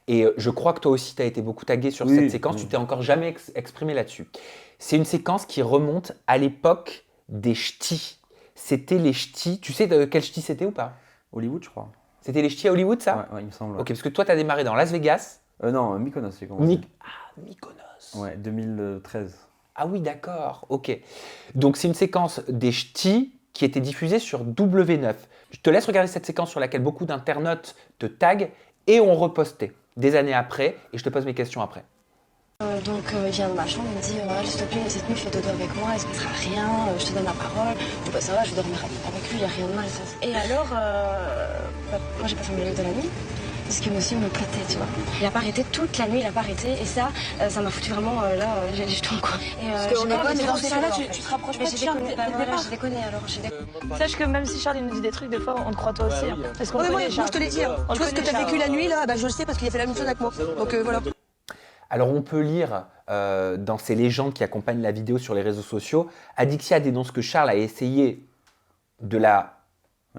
Et je crois que toi aussi, tu as été beaucoup tagué sur cette séquence. Tu t'es encore jamais exprimé là-dessus. C'est une séquence qui remonte à l'époque des ch'tis. C'était les ch'tis. Tu sais de quel ch'ti c'était ou pas? Hollywood, je crois. C'était les ch'tis à Hollywood, ça? Ouais, il me semble. Ok, parce que toi, tu as démarré dans Las Vegas. Non, Mykonos, j'ai commencé. Mykonos. Ouais, 2013. Ah oui, d'accord. Ok. Donc, c'est une séquence des ch'tis qui était diffusée sur W9. Je te laisse regarder cette séquence sur laquelle beaucoup d'internautes te taguent et ont reposté des années après. Et je te pose mes questions après. Donc il vient dans ma chambre, il me dit voilà, s'il te plaît, cette nuit fais dodo avec moi, il se passera rien, je te donne la parole. Je dis bah ça va, je vais dormir avec lui, il n'y a rien de mal. Ça. Et alors, moi j'ai pas fermé l'œil de la nuit, parce que monsieur me plottait, tu vois. Il a pas arrêté toute la nuit, il a pas arrêté, et ça m'a foutu vraiment là, j'ai les jetons quoi. Et parce qu'on est pas dans ça là, tu te rapproches pas de Charles. J'ai déconné alors, j'ai déconné. Sache que même si Charles il nous dit des trucs, des fois on te croit toi aussi. Hein. Parce qu'on moi je te l'ai dit, hein. Tu vois ce que tu as vécu la nuit là, bah, je le sais parce qu'il a fait la même chose avec moi. Donc voilà. Alors on peut lire dans ces légendes qui accompagnent la vidéo sur les réseaux sociaux, Adixia dénonce que Charles a essayé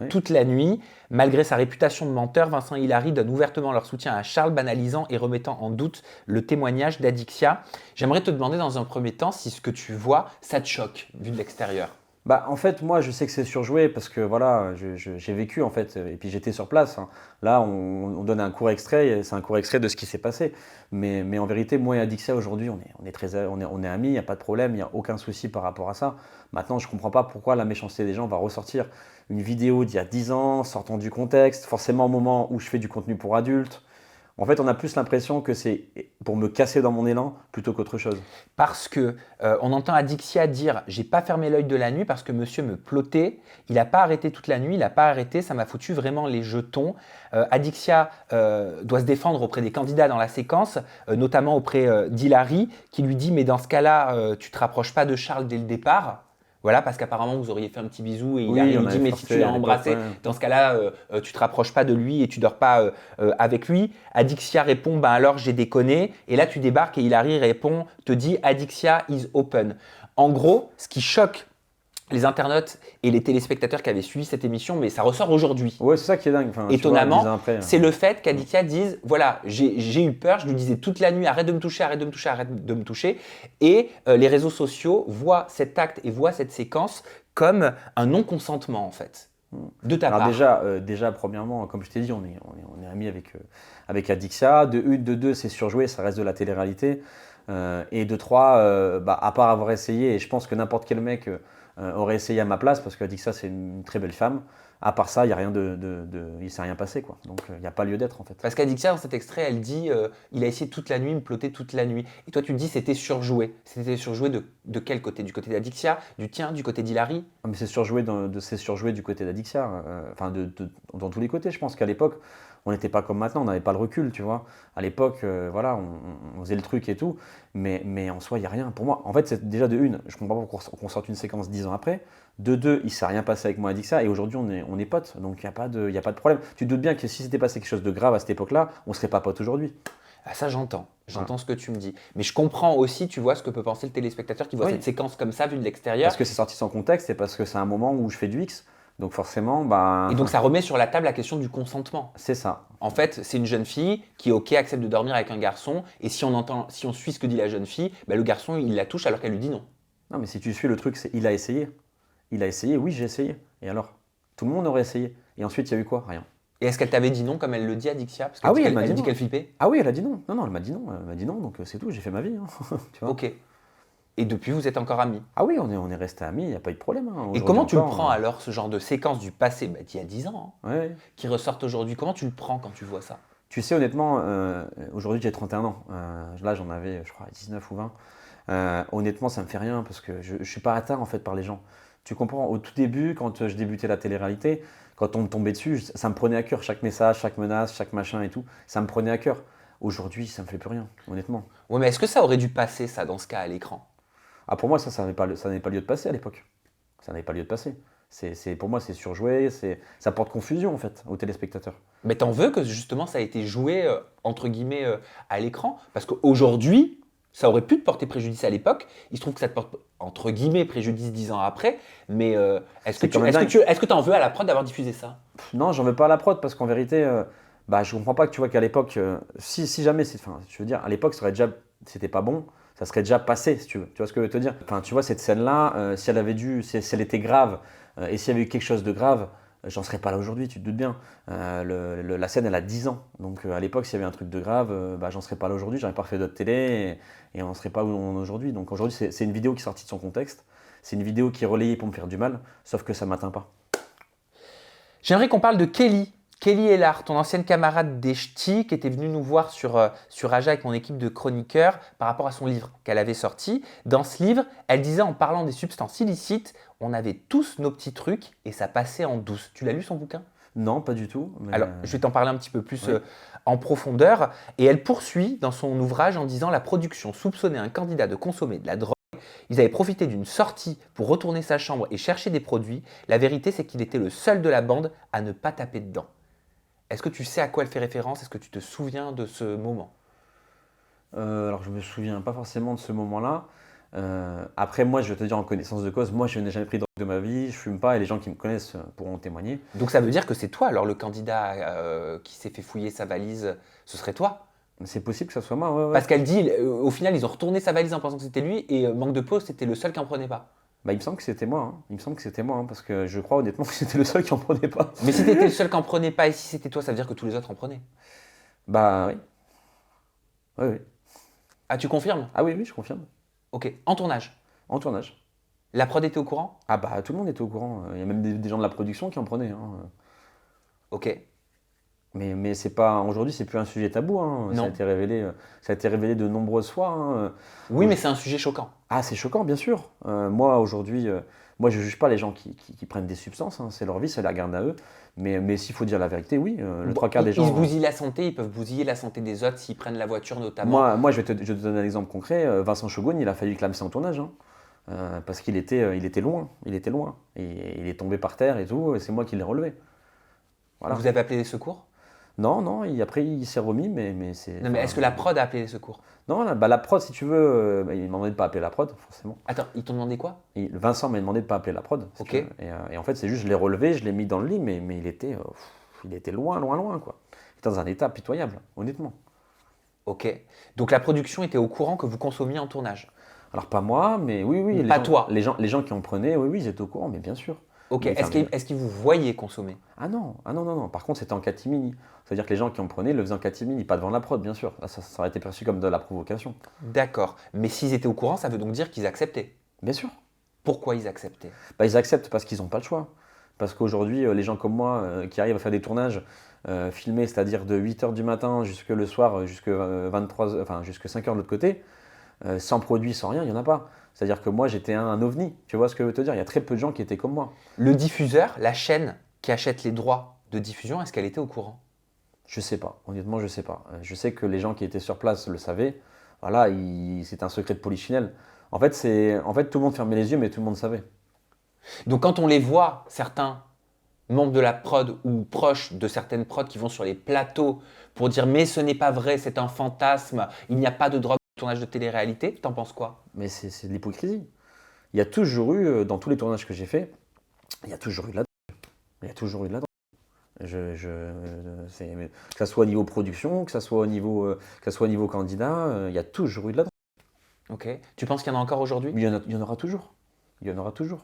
toute la nuit. Malgré sa réputation de menteur, Vincent et Hilary donnent ouvertement leur soutien à Charles, banalisant et remettant en doute le témoignage d'Adixia. J'aimerais te demander dans un premier temps si ce que tu vois, ça te choque, vu de l'extérieur. Bah, en fait, moi, je sais que c'est surjoué parce que voilà, j'ai vécu en fait, et puis j'étais sur place. Hein. Là, on donne un court extrait, c'est un court extrait de ce qui s'est passé. Mais en vérité, moi et Adixia aujourd'hui, on est amis, il n'y a pas de problème, il n'y a aucun souci par rapport à ça. Maintenant, je ne comprends pas pourquoi la méchanceté des gens va ressortir une vidéo d'il y a 10 ans, sortant du contexte, forcément au moment où je fais du contenu pour adultes. En fait, on a plus l'impression que c'est pour me casser dans mon élan plutôt qu'autre chose. Parce que on entend Adixia dire « j'ai pas fermé l'œil de la nuit parce que monsieur me plottait, il n'a pas arrêté toute la nuit, il n'a pas arrêté, ça m'a foutu vraiment les jetons ». Adixia doit se défendre auprès des candidats dans la séquence, notamment auprès d'Hilary, qui lui dit « mais dans ce cas-là, tu te rapproches pas de Charles dès le départ ». Voilà, parce qu'apparemment, vous auriez fait un petit bisou et Hilary lui dit « mais si tu l'as embrassé, dans ce cas-là, tu te rapproches pas de lui et tu dors pas avec lui ». Adixia répond « ben alors j'ai déconné ». Et là, tu débarques et Hilary te dit « Adixia is open ». En gros, ce qui choque les internautes et les téléspectateurs qui avaient suivi cette émission, mais ça ressort aujourd'hui. Ouais, c'est ça qui est dingue. Enfin, étonnamment, c'est le fait qu'Adixia dise voilà, j'ai eu peur, je lui disais toute la nuit arrête de me toucher, arrête de me toucher, arrête de me toucher. Et les réseaux sociaux voient cet acte et voient cette séquence comme un non-consentement en fait. De ta part. Alors déjà, premièrement, comme je t'ai dit, on est amis avec Adixia. De deux, c'est surjoué, ça reste de la télé-réalité. Et de trois, à part avoir essayé, et je pense que n'importe quel mec aurait essayé à ma place, parce que Adixia c'est une très belle femme. À part ça, il ne s'est rien passé, quoi. Donc il n'y a pas lieu d'être en fait. Parce qu'Adixia dans cet extrait, elle dit il a essayé toute la nuit, il me plottait toute la nuit. Et toi tu te dis c'était surjoué. C'était surjoué de quel côté? Du côté d'Adixia, du tien, du côté d'Hilary? Mais c'est surjoué du côté d'Adixia. Enfin dans tous les côtés. Je pense qu'à l'époque, on n'était pas comme maintenant, on n'avait pas le recul, tu vois. À l'époque, voilà, on faisait le truc et tout, mais en soi, il n'y a rien. Pour moi, en fait, c'est déjà de une, je comprends pas pourquoi on sorte une séquence 10 ans après. De deux, il ne s'est rien passé avec moi Adixia, et aujourd'hui, on est potes, donc il n'y a pas de problème. Tu te doutes bien que si c'était passé quelque chose de grave à cette époque-là, on ne serait pas potes aujourd'hui. Ah, ça, j'entends ce que tu me dis. Mais je comprends aussi, tu vois, ce que peut penser le téléspectateur qui voit cette séquence comme ça, vue de l'extérieur. Parce que c'est sorti sans contexte, et parce que c'est un moment où je fais du X. Donc forcément, Et donc ça remet sur la table la question du consentement. C'est ça. En fait, c'est une jeune fille qui, ok, accepte de dormir avec un garçon, et si on suit ce que dit la jeune fille, le garçon, il la touche alors qu'elle lui dit non. Non, mais si tu suis le truc, c'est il a essayé. Il a essayé, oui, j'ai essayé. Et alors? Tout le monde aurait essayé. Et ensuite, il y a eu quoi? Rien. Et est-ce qu'elle t'avait dit non comme elle le dit à Dixia? Parce Ah oui, elle m'a elle dit dit non. qu'elle flippait. Ah oui, elle a dit non. Non, non, elle m'a dit non. Elle m'a dit non, donc c'est tout, j'ai fait ma vie. Hein. Tu vois. Ok. Et depuis, vous êtes encore amis. Ah oui, on est restés amis, il n'y a pas eu de problème. Hein. Et Aujourd'hui comment tu le encore, prends alors, ce genre de séquence du passé, d'il y a 10 ans, hein, Ouais. qui ressortent aujourd'hui? Comment tu le prends quand tu vois ça? Tu sais, honnêtement, aujourd'hui j'ai 31 ans. Là, j'en avais, je crois, 19 ou 20. Honnêtement, ça me fait rien parce que je ne suis pas atteint en fait par les gens. Tu comprends, au tout début, quand je débutais la télé-réalité, quand on me tombait dessus, ça me prenait à cœur. Chaque message, chaque menace, chaque machin et tout, ça me prenait à cœur. Aujourd'hui, ça me fait plus rien, honnêtement. Ouais, mais est-ce que ça aurait dû passer, ça, dans ce cas, à l'écran? Ah, pour moi, ça n'avait pas, ça n'avait pas lieu de passer à l'époque. Ça n'avait pas lieu de passer. Pour moi, c'est surjoué, ça porte confusion en fait aux téléspectateurs. Mais t'en veux que justement ça a été joué, entre guillemets, à l'écran? Parce qu'aujourd'hui, ça aurait pu te porter préjudice à l'époque. Il se trouve que ça te porte, entre guillemets, préjudice 10 ans après. Mais est-ce que C'est quand même dingue. est-ce que t'en veux à la prod d'avoir diffusé ça? Non, j'en veux pas à la prod parce qu'en vérité, je comprends pas que tu vois qu'à l'époque, si jamais, enfin, je veux dire, à l'époque, c'était pas bon, ça serait déjà passé, si tu veux. Tu vois ce que je veux te dire? Enfin, tu vois, cette scène-là, si elle était grave et s'il y avait eu quelque chose de grave, j'en serais pas là aujourd'hui, tu te doutes bien. La scène, elle a 10 ans. Donc à l'époque, s'il y avait un truc de grave, j'en serais pas là aujourd'hui, j'aurais pas refait d'autres télé et on serait pas où on est aujourd'hui. Donc aujourd'hui, c'est une vidéo qui est sortie de son contexte. C'est une vidéo qui est relayée pour me faire du mal, sauf que ça m'atteint pas. J'aimerais qu'on parle de Kelly. Kelly Ellard, ton ancienne camarade des ch'tis, qui était venue nous voir sur Aja avec mon équipe de chroniqueurs par rapport à son livre qu'elle avait sorti. Dans ce livre, elle disait en parlant des substances illicites, on avait tous nos petits trucs et ça passait en douce. Tu l'as lu son bouquin? Non, pas du tout. Mais... Alors, je vais t'en parler un petit peu plus Oui. en profondeur. Et elle poursuit dans son ouvrage en disant « La production soupçonnait un candidat de consommer de la drogue. Ils avaient profité d'une sortie pour retourner sa chambre et chercher des produits. La vérité, c'est qu'il était le seul de la bande à ne pas taper dedans. » Est-ce que tu sais à quoi elle fait référence? Est-ce que tu te souviens de ce moment? Alors, je me souviens pas forcément de ce moment-là. Après, moi, je vais te dire en connaissance de cause, moi, je n'ai jamais pris de drogue de ma vie, je fume pas et les gens qui me connaissent pourront témoigner. Donc ça veut dire que c'est toi, alors le candidat qui s'est fait fouiller sa valise, ce serait toi? C'est possible que ça soit moi, ouais, ouais. Parce qu'elle dit, au final, ils ont retourné sa valise en pensant que c'était lui et manque de peau, c'était le seul qui en prenait pas. Bah, il me semble que c'était moi, hein. Il me semble que c'était moi, hein, parce que je crois honnêtement que c'était le seul qui en prenait pas. Mais si t'étais le seul qui en prenait pas et si c'était toi, ça veut dire que tous les autres en prenaient. Bah oui. Oui, oui. Ah, tu confirmes? Ah oui, oui, je confirme. Ok. En tournage, En tournage. la prod était au courant? Ah bah tout le monde était au courant. Il y a même des gens de la production qui en prenaient, hein. Ok. Mais c'est pas. Aujourd'hui, c'est plus un sujet tabou, hein. Non. Ça a été révélé de nombreuses fois, hein. Oui, mais c'est un sujet choquant. Ah, c'est choquant, bien sûr. Moi, aujourd'hui, moi, je juge pas les gens qui prennent des substances, hein. C'est leur vie, ça les regarde à eux. Mais s'il faut dire la vérité, oui, le trois quarts des gens. Ils se bousillent la santé, ils peuvent bousiller la santé des autres s'ils prennent la voiture notamment. Moi, je vais te donner un exemple concret. Vincent Chogoun, il a fallu clamser en tournage, hein. Parce qu'il était, il était loin. Il était loin. Et il est tombé par terre et tout. Et c'est moi qui l'ai relevé. Voilà. Vous avez appelé les secours? Non, non. Après, il s'est remis, mais c'est. Non, mais est-ce que la prod a appelé les secours? Non, la prod, si tu veux, il m'a demandé de pas appeler la prod, forcément. Attends, ils t'ont demandé quoi? Vincent m'a demandé de pas appeler la prod. Si Ok. tu veux. Et en fait, c'est juste, je l'ai relevé, je l'ai mis dans le lit, mais il était loin, loin, loin, quoi. Il était dans un état pitoyable, honnêtement. Ok. Donc la production était au courant que vous consommiez en tournage? Alors pas moi, mais oui, oui. Pas toi. Les gens qui en prenaient, oui, oui, ils étaient au courant, mais bien sûr. Ok. Mais, Est-ce qu'ils vous voyaient consommer? Ah non, ah non, non, non. Par contre, c'était en catimini. C'est-à-dire que les gens qui en prenaient le faisaient en catimini, pas devant la prod, bien sûr. Là, ça aurait été perçu comme de la provocation. D'accord. Mais s'ils étaient au courant, ça veut donc dire qu'ils acceptaient. Bien sûr. Pourquoi ils acceptaient? Bah, ils acceptent parce qu'ils n'ont pas le choix. Parce qu'aujourd'hui, les gens comme moi qui arrivent à faire des tournages filmés, c'est-à-dire de 8h du matin jusque le soir, jusque 23, enfin, jusque 5h de l'autre côté, sans produit, sans rien, il n'y en a pas. C'est-à-dire que moi, j'étais un ovni. Tu vois ce que je veux te dire? Il y a très peu de gens qui étaient comme moi. Le diffuseur, la chaîne qui achète les droits de diffusion, est-ce qu'elle était au courant? Je sais pas. Honnêtement, je sais pas. Je sais que les gens qui étaient sur place le savaient. Voilà, c'est un secret de polichinelle. En fait, tout le monde fermait les yeux, mais tout le monde savait. Donc quand on les voit, certains membres de la prod ou proches de certaines prods qui vont sur les plateaux pour dire mais ce n'est pas vrai, c'est un fantasme, il n'y a pas de drogue de tournage de télé-réalité, t'en penses quoi? Mais c'est de l'hypocrisie. Il y a toujours eu, dans tous les tournages que j'ai faits, il y a toujours eu de la drogue. Il y a toujours eu de la drogue. Que ça soit au niveau production, que ça soit au niveau candidat, il y a toujours eu de la drogue. Ok. Tu penses qu'il y en a encore aujourd'hui? Mais il y en aura toujours. Il y en aura toujours.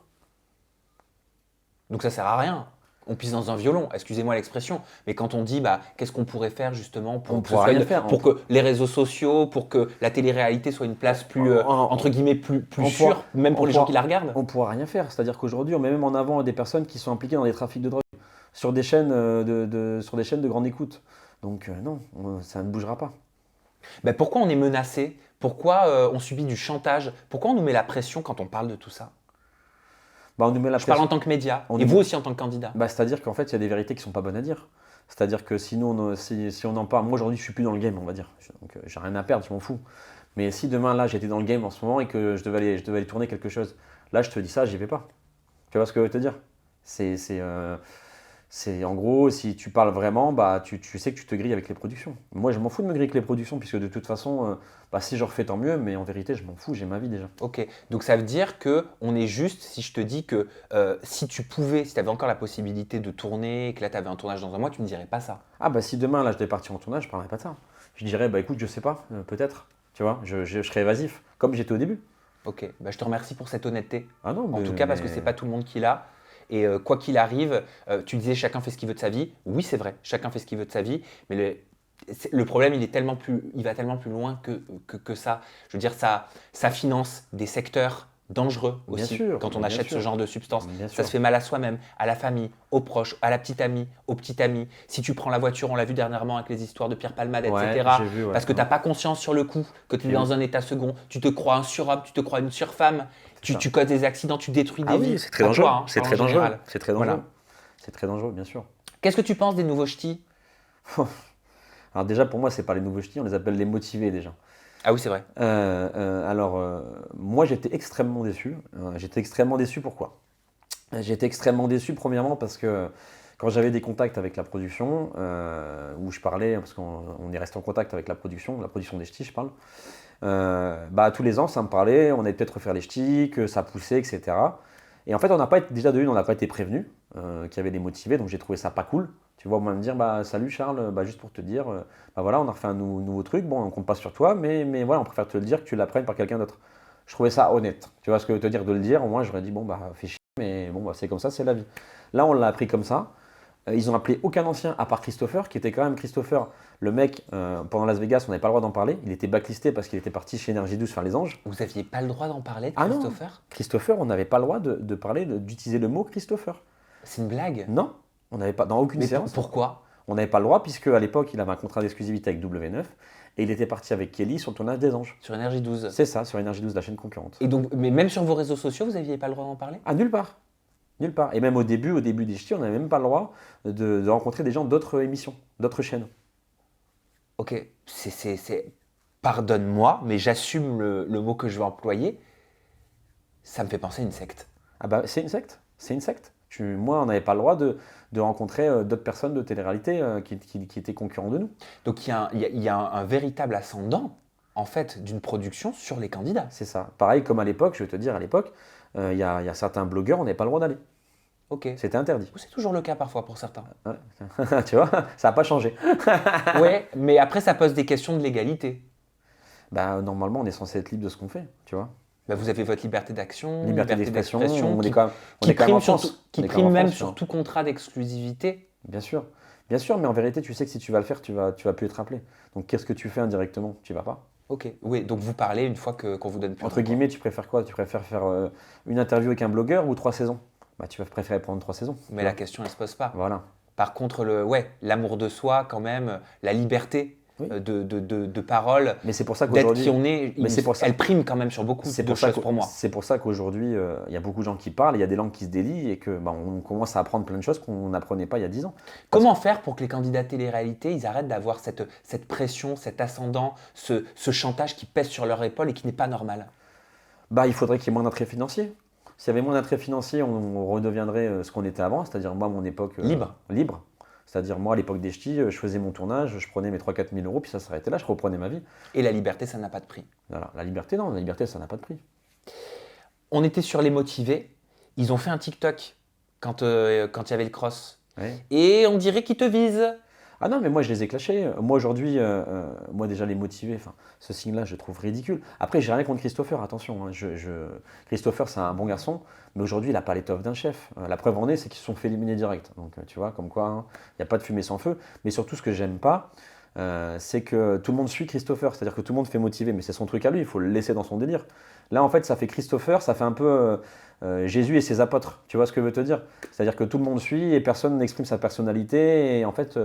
Donc ça sert à rien. on pisse dans un violon, excusez-moi l'expression, mais quand on dit qu'est-ce qu'on pourrait faire justement On pour, pourra rien faire. pour que les réseaux sociaux, pour que la télé-réalité soit une place plus, entre guillemets, plus sûre, même pour les gens qui la regardent. On pourra rien faire. C'est-à-dire qu'aujourd'hui, on met même en avant des personnes qui sont impliquées dans des trafics de drogue sur des chaînes sur des chaînes de grande écoute. Donc non, ça ne bougera pas. Pourquoi on est menacé? Pourquoi on subit du chantage? Pourquoi on nous met la pression quand on parle de tout ça? On nous met la Je parle en tant que média, et vous aussi en tant que candidat. C'est-à-dire qu'en fait, il y a des vérités qui ne sont pas bonnes à dire. C'est-à-dire que si on en parle, moi aujourd'hui, je ne suis plus dans le game, on va dire. Donc j'ai rien à perdre, je m'en fous. Mais si demain, là, j'étais dans le game en ce moment et que je devais aller tourner quelque chose, là, je te dis ça, j'y vais pas. Tu vois ce que je veux te dire? C'est en gros, si tu parles vraiment, tu sais que tu te grilles avec les productions. Moi, je m'en fous de me griller avec les productions, puisque de toute façon, si je refais, tant mieux, mais en vérité, je m'en fous, j'ai ma vie déjà. Ok, donc ça veut dire qu'on est juste, si je te dis que si tu avais encore la possibilité de tourner, et que là tu avais un tournage dans un mois, tu ne me dirais pas ça. Si demain, là, je devais partir en tournage, je ne parlerais pas de ça. Je dirais, écoute, je sais pas, peut-être, tu vois, je serais évasif, comme j'étais au début. Ok, je te remercie pour cette honnêteté. Ah non, en tout cas, parce que c'est pas tout le monde qui l'a. Et quoi qu'il arrive, tu disais chacun fait ce qu'il veut de sa vie. Oui, c'est vrai, chacun fait ce qu'il veut de sa vie. Mais le problème, il va tellement plus loin que ça. Je veux dire, ça finance des secteurs dangereux aussi. Bien sûr, quand on bien achète sûr. ce genre de substance. Bien Ça sûr. se fait mal à soi-même, à la famille, aux proches, à la petite amie, au petit ami. Si tu prends la voiture, on l'a vu dernièrement avec les histoires de Pierre Palmade, Ouais, etc. j'ai vu, ouais. Parce que tu n'as pas conscience sur le coup que tu es dans un état second. Tu te crois un surhomme, tu te crois une surfemme. Tu causes des accidents, tu détruis des vies. C'est très Pas dangereux. toi, hein, je C'est parle très en dangereux. général. C'est très dangereux. Voilà. C'est très dangereux, bien sûr. Qu'est-ce que tu penses des nouveaux ch'tis? Alors déjà, pour moi, c'est pas les nouveaux ch'tis, on les appelle les motivés déjà. Ah oui, c'est vrai. Moi, j'étais extrêmement déçu. J'étais extrêmement déçu, pourquoi? J'étais extrêmement déçu, premièrement, parce que quand j'avais des contacts avec la production, où je parlais, parce qu'on est resté en contact avec la production des ch'tis, je parle, tous les ans, ça me parlait, on allait peut-être refaire les ch'tis, que ça poussait, etc. Et en fait, on n'a pas été prévenus qu'il y avait des motivés, donc j'ai trouvé ça pas cool. Tu vois, moi me dire, salut Charles, juste pour te dire, voilà, on a refait un nouveau truc, bon, on compte pas sur toi, mais voilà, on préfère te le dire que tu l'apprennes par quelqu'un d'autre. Je trouvais ça honnête. Tu vois ce que je veux te dire de le dire, au moins j'aurais dit, fais chier, mais c'est comme ça, c'est la vie. Là, on l'a appris comme ça. Ils ont appelé aucun ancien, à part Christopher, qui était quand même Christopher, le mec, pendant Las Vegas, on n'avait pas le droit d'en parler. Il était blacklisté parce qu'il était parti chez Énergie 12 faire les anges. Vous n'aviez pas le droit d'en parler de Ah non. Christopher? Christopher, on n'avait pas le droit de parler, d'utiliser le mot Christopher. C'est une blague? Non, on n'avait pas, dans aucune Mais séance. pourquoi? On n'avait pas le droit, puisque à l'époque, il avait un contrat d'exclusivité avec W9 et il était parti avec Kelly sur le tournage des anges. Sur Énergie 12. C'est ça, sur Énergie 12, la chaîne concurrente. Et donc, mais même sur vos réseaux sociaux, vous n'aviez pas le droit d'en parler? Ah, nulle part. Nulle part. Et même au début des ch'tis, on n'avait même pas le droit de rencontrer des gens d'autres émissions, d'autres chaînes. Ok, pardonne-moi, mais j'assume le mot que je vais employer. Ça me fait penser à une secte. C'est une secte. C'est une secte. Moi, on n'avait pas le droit de rencontrer d'autres personnes de télé-réalité qui étaient concurrents de nous. Donc il y a un véritable ascendant, en fait, d'une production sur les candidats. C'est ça. Pareil comme à l'époque, je vais te dire, à l'époque, il y a certains blogueurs, on n'avait pas le droit d'aller. Ok. C'était interdit. C'est toujours le cas parfois pour certains. Ouais. Tu vois, ça n'a pas changé. Ouais, mais après ça pose des questions de légalité. Normalement, on est censé être libre de ce qu'on fait, tu vois. Vous avez votre liberté d'action, Liberté d'expression, qui prime même France, sur tout contrat d'exclusivité. Bien sûr, mais en vérité, tu sais que si tu vas le faire, tu vas plus être appelé. Donc, qu'est-ce que tu fais indirectement? Tu vas pas. Ok, oui, donc vous parlez une fois qu'on vous donne plus. Entre guillemets, tu préfères quoi? Tu préfères faire une interview avec un blogueur ou 3 saisons? Tu vas préférer prendre 3 saisons. Mais la question, elle se pose pas. Voilà. Par contre, l'amour de soi, quand même, la liberté Oui. de parole, Mais c'est pour ça d'être qu'aujourd'hui, qui on est, Mais c'est pour ça- elle prime quand même sur beaucoup de choses pour moi. C'est pour ça qu'aujourd'hui, il y a beaucoup de gens qui parlent, il y a des langues qui se délient et que on commence à apprendre plein de choses qu'on n'apprenait pas il y a 10 ans. Comment faire pour que les candidats télé-réalité, ils arrêtent d'avoir cette pression, cet ascendant, ce chantage qui pèse sur leur épaule et qui n'est pas normal? Il faudrait qu'il y ait moins d'attraits financiers. S'il y avait moins d'attraits financiers, on redeviendrait ce qu'on était avant, c'est-à-dire moi, mon époque… Libre. C'est-à-dire moi, à l'époque des ch'tis, je faisais mon tournage, je prenais mes 3-4 000 euros, puis ça s'arrêtait là, je reprenais ma vie. Et la liberté, ça n'a pas de prix. Voilà. La liberté, non, la liberté, ça n'a pas de prix. On était sur les motivés. Ils ont fait un TikTok quand il y avait le cross. Ouais. Et on dirait qu'ils te visent. Ah non, mais moi je les ai clashés. Moi aujourd'hui, moi déjà les motiver, enfin, ce signe-là, je le trouve ridicule. Après, j'ai rien contre Christopher, attention. Hein, Christopher, c'est un bon garçon, mais aujourd'hui, il n'a pas l'étoffe d'un chef. La preuve en est, c'est qu'ils se sont fait éliminer direct. Donc tu vois, comme quoi, hein, il n'y a pas de fumée sans feu. Mais surtout, ce que j'aime pas, c'est que tout le monde suit Christopher. C'est-à-dire que tout le monde fait motiver, mais c'est son truc à lui, il faut le laisser dans son délire. Là, en fait, ça fait Christopher, ça fait un peu Jésus et ses apôtres. Tu vois ce que je veux te dire? C'est-à-dire que tout le monde suit et personne n'exprime sa personnalité. Et en fait,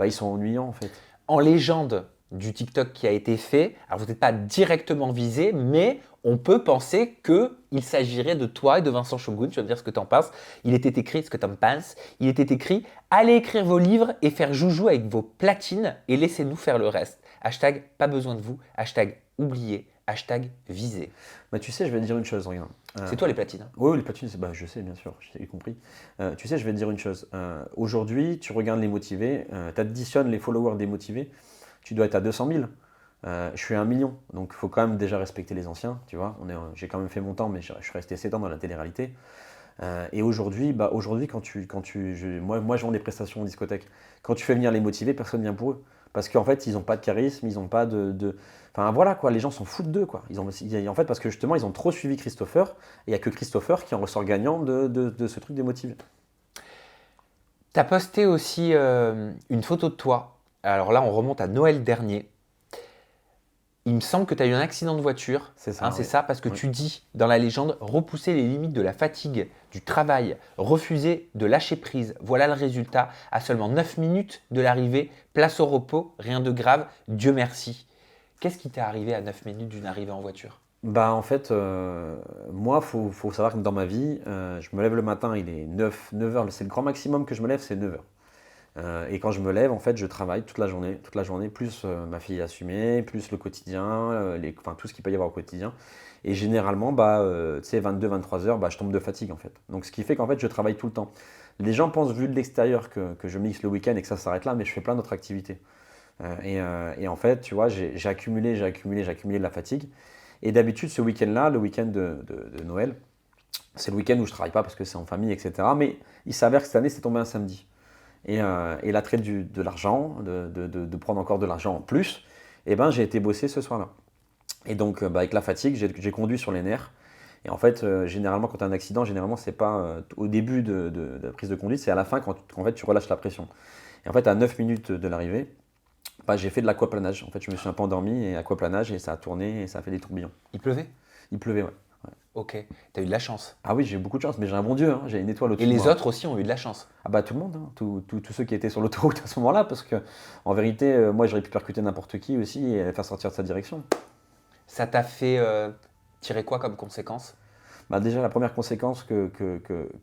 ils sont ennuyants, en fait. En légende du TikTok qui a été fait, alors vous n'êtes pas directement visé, mais on peut penser qu'il s'agirait de toi et de Vincent Shogun. Tu vas me dire ce que tu en penses. Il était écrit, ce que tu en penses, il était écrit « Allez écrire vos livres et faire joujou avec vos platines et laissez-nous faire le reste. Hashtag pas besoin de vous, hashtag oublié, hashtag visé. » Bah, tu sais, je vais te dire une chose, regarde. C'est toi les platines. Hein. Oui, les platines, je sais, bien sûr, j'ai compris. Tu sais, je vais te dire une chose. Aujourd'hui, tu regardes les motivés, tu additionnes les followers des motivés, tu dois être à 200 000. Je suis à 1 million, donc il faut quand même déjà respecter les anciens, tu vois. J'ai quand même fait mon temps, mais je suis resté 7 ans dans la télé-réalité. Et aujourd'hui, moi, je vends des prestations en discothèque. Quand tu fais venir les motivés, personne ne vient pour eux. Parce qu'en fait, ils n'ont pas de charisme, ils n'ont pas Enfin voilà, quoi, les gens s'en foutent d'eux, quoi. En fait, parce que justement, ils ont trop suivi Christopher, et il n'y a que Christopher qui en ressort gagnant de ce truc des motivés. Tu as posté aussi une photo de toi. Alors là, on remonte à Noël dernier. Il me semble que tu as eu un accident de voiture. C'est ça, C'est oui. ça, parce que Oui. tu dis dans la légende, repousser les limites de la fatigue, du travail, refuser de lâcher prise. Voilà le résultat. À seulement 9 minutes de l'arrivée, place au repos, rien de grave, Dieu merci. Qu'est-ce qui t'est arrivé à 9 minutes d'une arrivée en voiture? En fait, moi, faut savoir que dans ma vie, je me lève le matin, il est 9 heures, c'est le grand maximum que je me lève, c'est 9 heures. Et quand je me lève, en fait, je travaille toute la journée, plus ma fille assumée, plus le quotidien, tout ce qu'il peut y avoir au quotidien. Et généralement, tu sais, 22-23 heures, je tombe de fatigue, en fait. Donc, ce qui fait qu'en fait, je travaille tout le temps. Les gens pensent, vu de l'extérieur, que je mixe le week-end et que ça s'arrête là, mais je fais plein d'autres activités. Et en fait, tu vois, j'ai accumulé de la fatigue. Et d'habitude, ce week-end-là, le week-end de Noël, c'est le week-end où je travaille pas parce que c'est en famille, etc. Mais il s'avère que cette année, c'est tombé un samedi. Et l'attrait de l'argent, de prendre encore de l'argent en plus, j'ai été bosser ce soir-là. Et donc, avec la fatigue, j'ai conduit sur les nerfs. Et en fait, généralement, quand tu as un accident, c'est pas au début de la prise de conduite, c'est à la fin quand en fait, tu relâches la pression. Et en fait, à 9 minutes de l'arrivée, j'ai fait de l'aquaplanage. En fait, je me suis un peu endormi et aquaplanage et ça a tourné et ça a fait des tourbillons. Il pleuvait? Il pleuvait, ouais. Ok, tu as eu de la chance. Ah oui, j'ai eu beaucoup de chance, mais j'ai un bon Dieu, hein. J'ai une étoile au-dessus Et de les moi. autres aussi ont eu de la chance. Ah bah tout le monde, hein. Tous ceux qui étaient sur l'autoroute à ce moment-là, parce que en vérité, moi j'aurais pu percuter n'importe qui aussi et le faire sortir de sa direction. Ça t'a fait tirer quoi comme conséquence? Déjà, la première conséquence que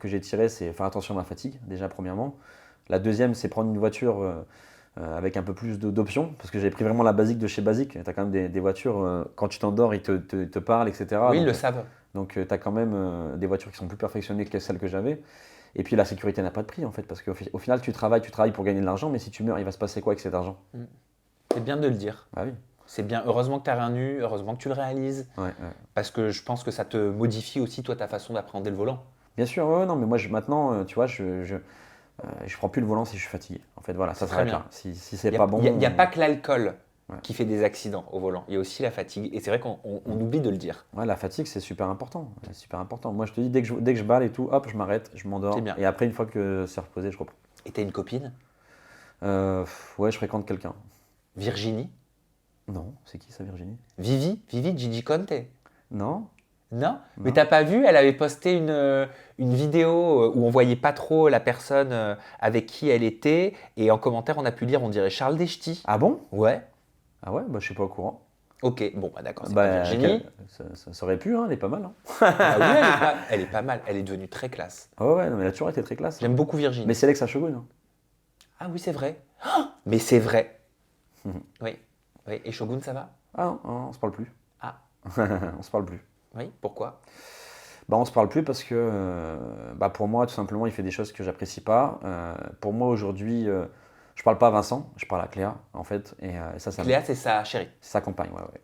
j'ai tirée, c'est faire attention à ma fatigue, déjà premièrement. La deuxième, c'est prendre une voiture avec un peu plus d'options, parce que j'avais pris vraiment la basique de chez Basique. Tu as quand même des voitures, quand tu t'endors, ils te parlent, etc. Oui, ils Donc, le savent. Donc tu as quand même des voitures qui sont plus perfectionnées que celles que j'avais. Et puis la sécurité n'a pas de prix en fait, parce qu'au final tu travailles pour gagner de l'argent, mais si tu meurs, il va se passer quoi avec cet argent? C'est bien de le dire. Ah oui. C'est bien. Heureusement que tu n'as rien eu, heureusement que tu le réalises. Ouais. Parce que je pense que ça te modifie aussi, toi, ta façon d'appréhender le volant. Bien sûr, ouais, non, mais moi maintenant, tu vois, je prends plus le volant si je suis fatigué. En fait, voilà, ça C'est s'arrête très là. Si c'est pas bon. Il n'y a pas que l'alcool Ouais. qui fait des accidents au volant. Il y a aussi la fatigue. Et c'est vrai qu'on oublie de le dire. Ouais, la fatigue, c'est super important. C'est super important. Moi, je te dis, dès que je balle et tout, hop, je m'arrête, je m'endors. C'est bien. Et après, une fois que c'est reposé, je reprends. Et tu as une copine, Ouais, je fréquente quelqu'un. Virginie, Non, c'est qui ça, Virginie? Vivi Gigi Conte. Non? Non, mais Non. t'as pas vu, elle avait posté une vidéo où on voyait pas trop la personne avec qui elle était. Et en commentaire, on a pu lire, on dirait Charles Deschty. Ah bon? Ouais. Ah ouais, je suis pas au courant. Ok, bon, d'accord, c'est pas Bah, Virginie. ça aurait pu, hein, elle est pas mal. Hein. Ah oui, elle est pas mal, elle est devenue très classe. Ah ouais, non, mais elle a toujours été très classe. J'aime beaucoup Virginie. Mais c'est Alexa Shogun. Hein. Ah oui, c'est vrai. Ah, mais c'est vrai. Mhm. Oui. Oui. Et Shogun, ça va? Ah non, on se parle plus. Ah, On se parle plus. oui, pourquoi? On se parle plus parce que pour moi, tout simplement, il fait des choses que j'apprécie pas. Pour moi, aujourd'hui, je parle pas à Vincent, je parle à Cléa, en fait. Et ça Cléa, c'est sa chérie. c'est sa compagne, ouais.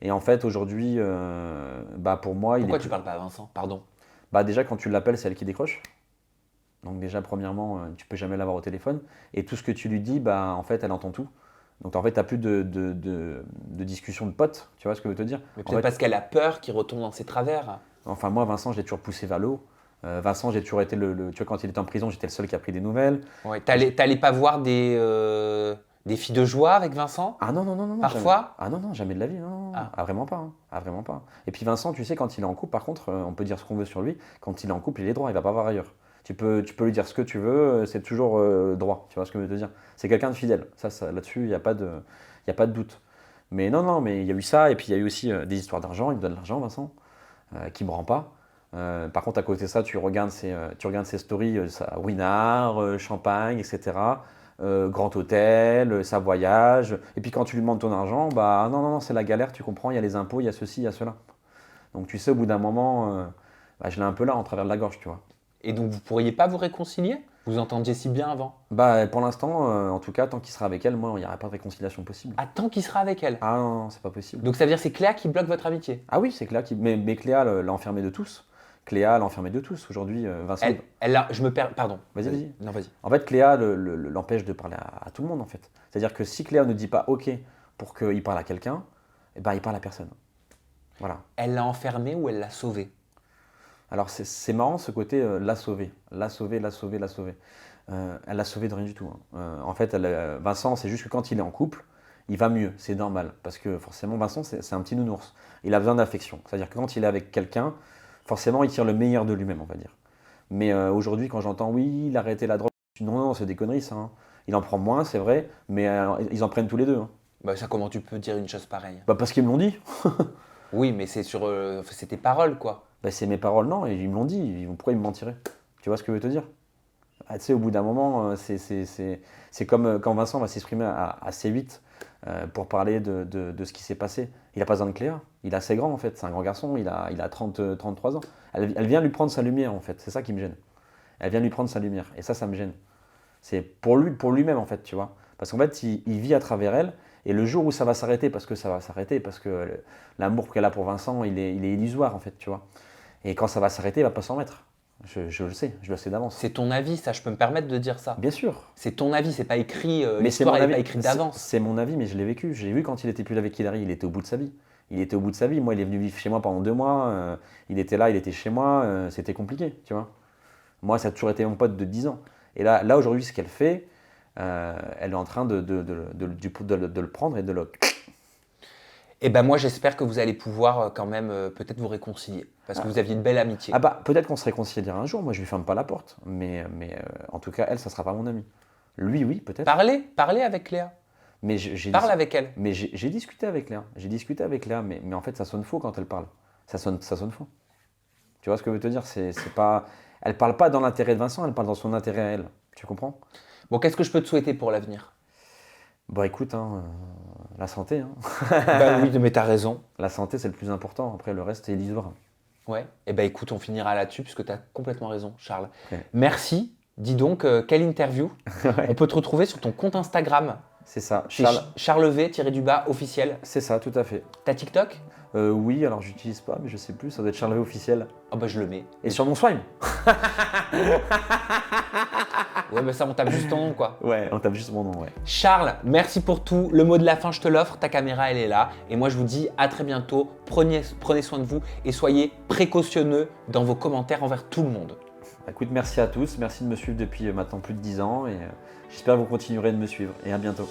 Et en fait, aujourd'hui, pour moi, Pourquoi il est tu parles pas à Vincent? Pardon. déjà, quand tu l'appelles, c'est elle qui décroche. Donc déjà, premièrement, tu peux jamais l'avoir au téléphone. Et tout ce que tu lui dis, bah, en fait, elle entend tout. Donc en fait, tu n'as plus de discussion de potes, tu vois ce que je veux te dire. Mais En peut-être fait, parce qu'elle a peur qu'il retombe dans ses travers. enfin, moi, Vincent, je l'ai toujours poussé vers le haut. Vincent, j'ai toujours été tu vois, quand il était en prison, j'étais le seul qui a pris des nouvelles. Ouais, t'allais pas voir des filles de joie avec Vincent? Ah non. Parfois? Jamais. Ah non, jamais de la vie. Non. Ah. Ah, vraiment pas. Hein. Ah, vraiment pas. Et puis Vincent, tu sais, quand il est en couple, par contre, on peut dire ce qu'on veut sur lui. Quand il est en couple, il est droit, il va pas voir ailleurs. Tu peux lui dire ce que tu veux, c'est toujours droit. Tu vois ce que je veux te dire? C'est quelqu'un de fidèle. Ça là-dessus, il n'y a pas de doute. Mais non, mais il y a eu ça. Et puis il y a eu aussi des histoires d'argent. Il me donne de l'argent, Vincent, qui me rend pas. Par contre, à côté de ça, tu regardes ses stories, ça, Winard, Champagne, etc. Grand hôtel, ça voyage. Et puis quand tu lui demandes ton argent, bah non, c'est la galère, tu comprends, il y a les impôts, il y a ceci, il y a cela. Donc tu sais, au bout d'un moment, bah, je l'ai un peu là, en travers de la gorge, tu vois. Et donc vous pourriez pas vous réconcilier? Vous entendiez si bien avant? Bah pour l'instant, en tout cas, tant qu'il sera avec elle, moi, il n'y aura pas de réconciliation possible. Ah, tant qu'il sera avec elle. Ah non, c'est pas possible. Donc ça veut dire que c'est Cléa qui bloque votre amitié? Ah oui, c'est Cléa mais Cléa l'a enfermé de tous. Cléa l'a enfermé de tous. Aujourd'hui, Vincent. Pardon. Vas-y. Non, vas-y. En fait, Cléa l'empêche de parler à tout le monde, en fait. C'est-à-dire que si Cléa ne dit pas OK pour qu'il parle à quelqu'un, eh ben, il parle à personne. Voilà. Elle l'a enfermé ou elle l'a sauvé? Alors, c'est marrant ce côté l'a sauvé. L'a sauvé. Elle l'a sauvé de rien du tout. Hein. En fait, Vincent, c'est juste que quand il est en couple, il va mieux. C'est normal. Parce que forcément, Vincent, c'est un petit nounours. Il a besoin d'affection. C'est-à-dire que quand il est avec quelqu'un, forcément, il tire le meilleur de lui-même, on va dire. Mais aujourd'hui, quand j'entends, oui, il a arrêté la drogue, non, c'est des conneries, ça. Hein. Il en prend moins, c'est vrai, mais ils en prennent tous les deux. Hein. Bah ça, comment tu peux dire une chose pareille? Bah parce qu'ils me l'ont dit. Oui, mais c'est tes paroles, quoi. Bah c'est mes paroles, non, et ils me l'ont dit. Pourquoi ils me mentiraient? Tu vois ce que je veux te dire? Ah, tu sais, au bout d'un moment, c'est comme quand Vincent va s'exprimer à C8 pour parler de ce qui s'est passé. Il n'a pas besoin de Cléa. Il est assez grand, en fait. C'est un grand garçon. Il a 33 ans. Elle vient lui prendre sa lumière, en fait. C'est ça qui me gêne. Elle vient lui prendre sa lumière. Et ça me gêne. C'est pour lui-même, en fait, tu vois. Parce qu'en fait, il vit à travers elle. Et le jour où ça va s'arrêter, parce que ça va s'arrêter, parce que l'amour qu'elle a pour Vincent, il est illusoire, en fait, tu vois. Et quand ça va s'arrêter, il ne va pas s'en mettre. Je le sais d'avance. C'est ton avis, ça, je peux me permettre de dire ça. Bien sûr. C'est ton avis, c'est pas écrit, Mais l'histoire n'est pas écrite d'avance. C'est mon avis, mais je l'ai vécu. Je l'ai vu quand il était plus là avec Hilary, il était au bout de sa vie. Moi, il est venu vivre chez moi pendant 2 mois. Il était là, il était chez moi. C'était compliqué, tu vois. Moi, ça a toujours été mon pote de 10 ans. Et là aujourd'hui, ce qu'elle fait, elle est en train de le prendre et de le... Et ben moi, j'espère que vous allez pouvoir quand même peut-être vous réconcilier. Parce que vous aviez une belle amitié. Ah bah, peut-être qu'on se réconciliera un jour. Moi, je lui ferme pas la porte. Mais en tout cas, elle, ça sera pas mon ami. Lui, oui, peut-être. Parlez avec Léa. Mais Parle avec elle. Mais j'ai discuté avec Léa. Mais en fait, ça sonne faux quand elle parle. Ça sonne faux. Tu vois ce que je veux te dire? C'est pas... Elle parle pas dans l'intérêt de Vincent, elle parle dans son intérêt à elle. Tu comprends? Bon, qu'est-ce que je peux te souhaiter pour l'avenir? Bon, écoute, la santé. Hein. Bah oui, mais t'as raison. La santé, c'est le plus important. Après, le reste, c'est illusoire. Ouais. Et ben écoute, on finira là-dessus puisque t'as complètement raison, Charles. Ouais. Merci. Dis donc, quelle interview. Ouais. On peut te retrouver sur ton compte Instagram. C'est ça. C'est Charlevé _officiel. C'est ça, tout à fait. T'as TikTok? Oui, alors j'utilise pas, mais je sais plus. Ça doit être Charlevé officiel. Oh bah je le mets. Et sur mon Swime. Ouais, bah ça, on tape juste ton nom, quoi. Ouais, on tape juste mon nom, ouais. Charles, merci pour tout. Le mot de la fin, je te l'offre. Ta caméra, elle est là. Et moi, je vous dis à très bientôt. Prenez soin de vous et soyez précautionneux dans vos commentaires envers tout le monde. Écoute, merci à tous. Merci de me suivre depuis maintenant plus de 10 ans. Et j'espère que vous continuerez de me suivre. Et à bientôt.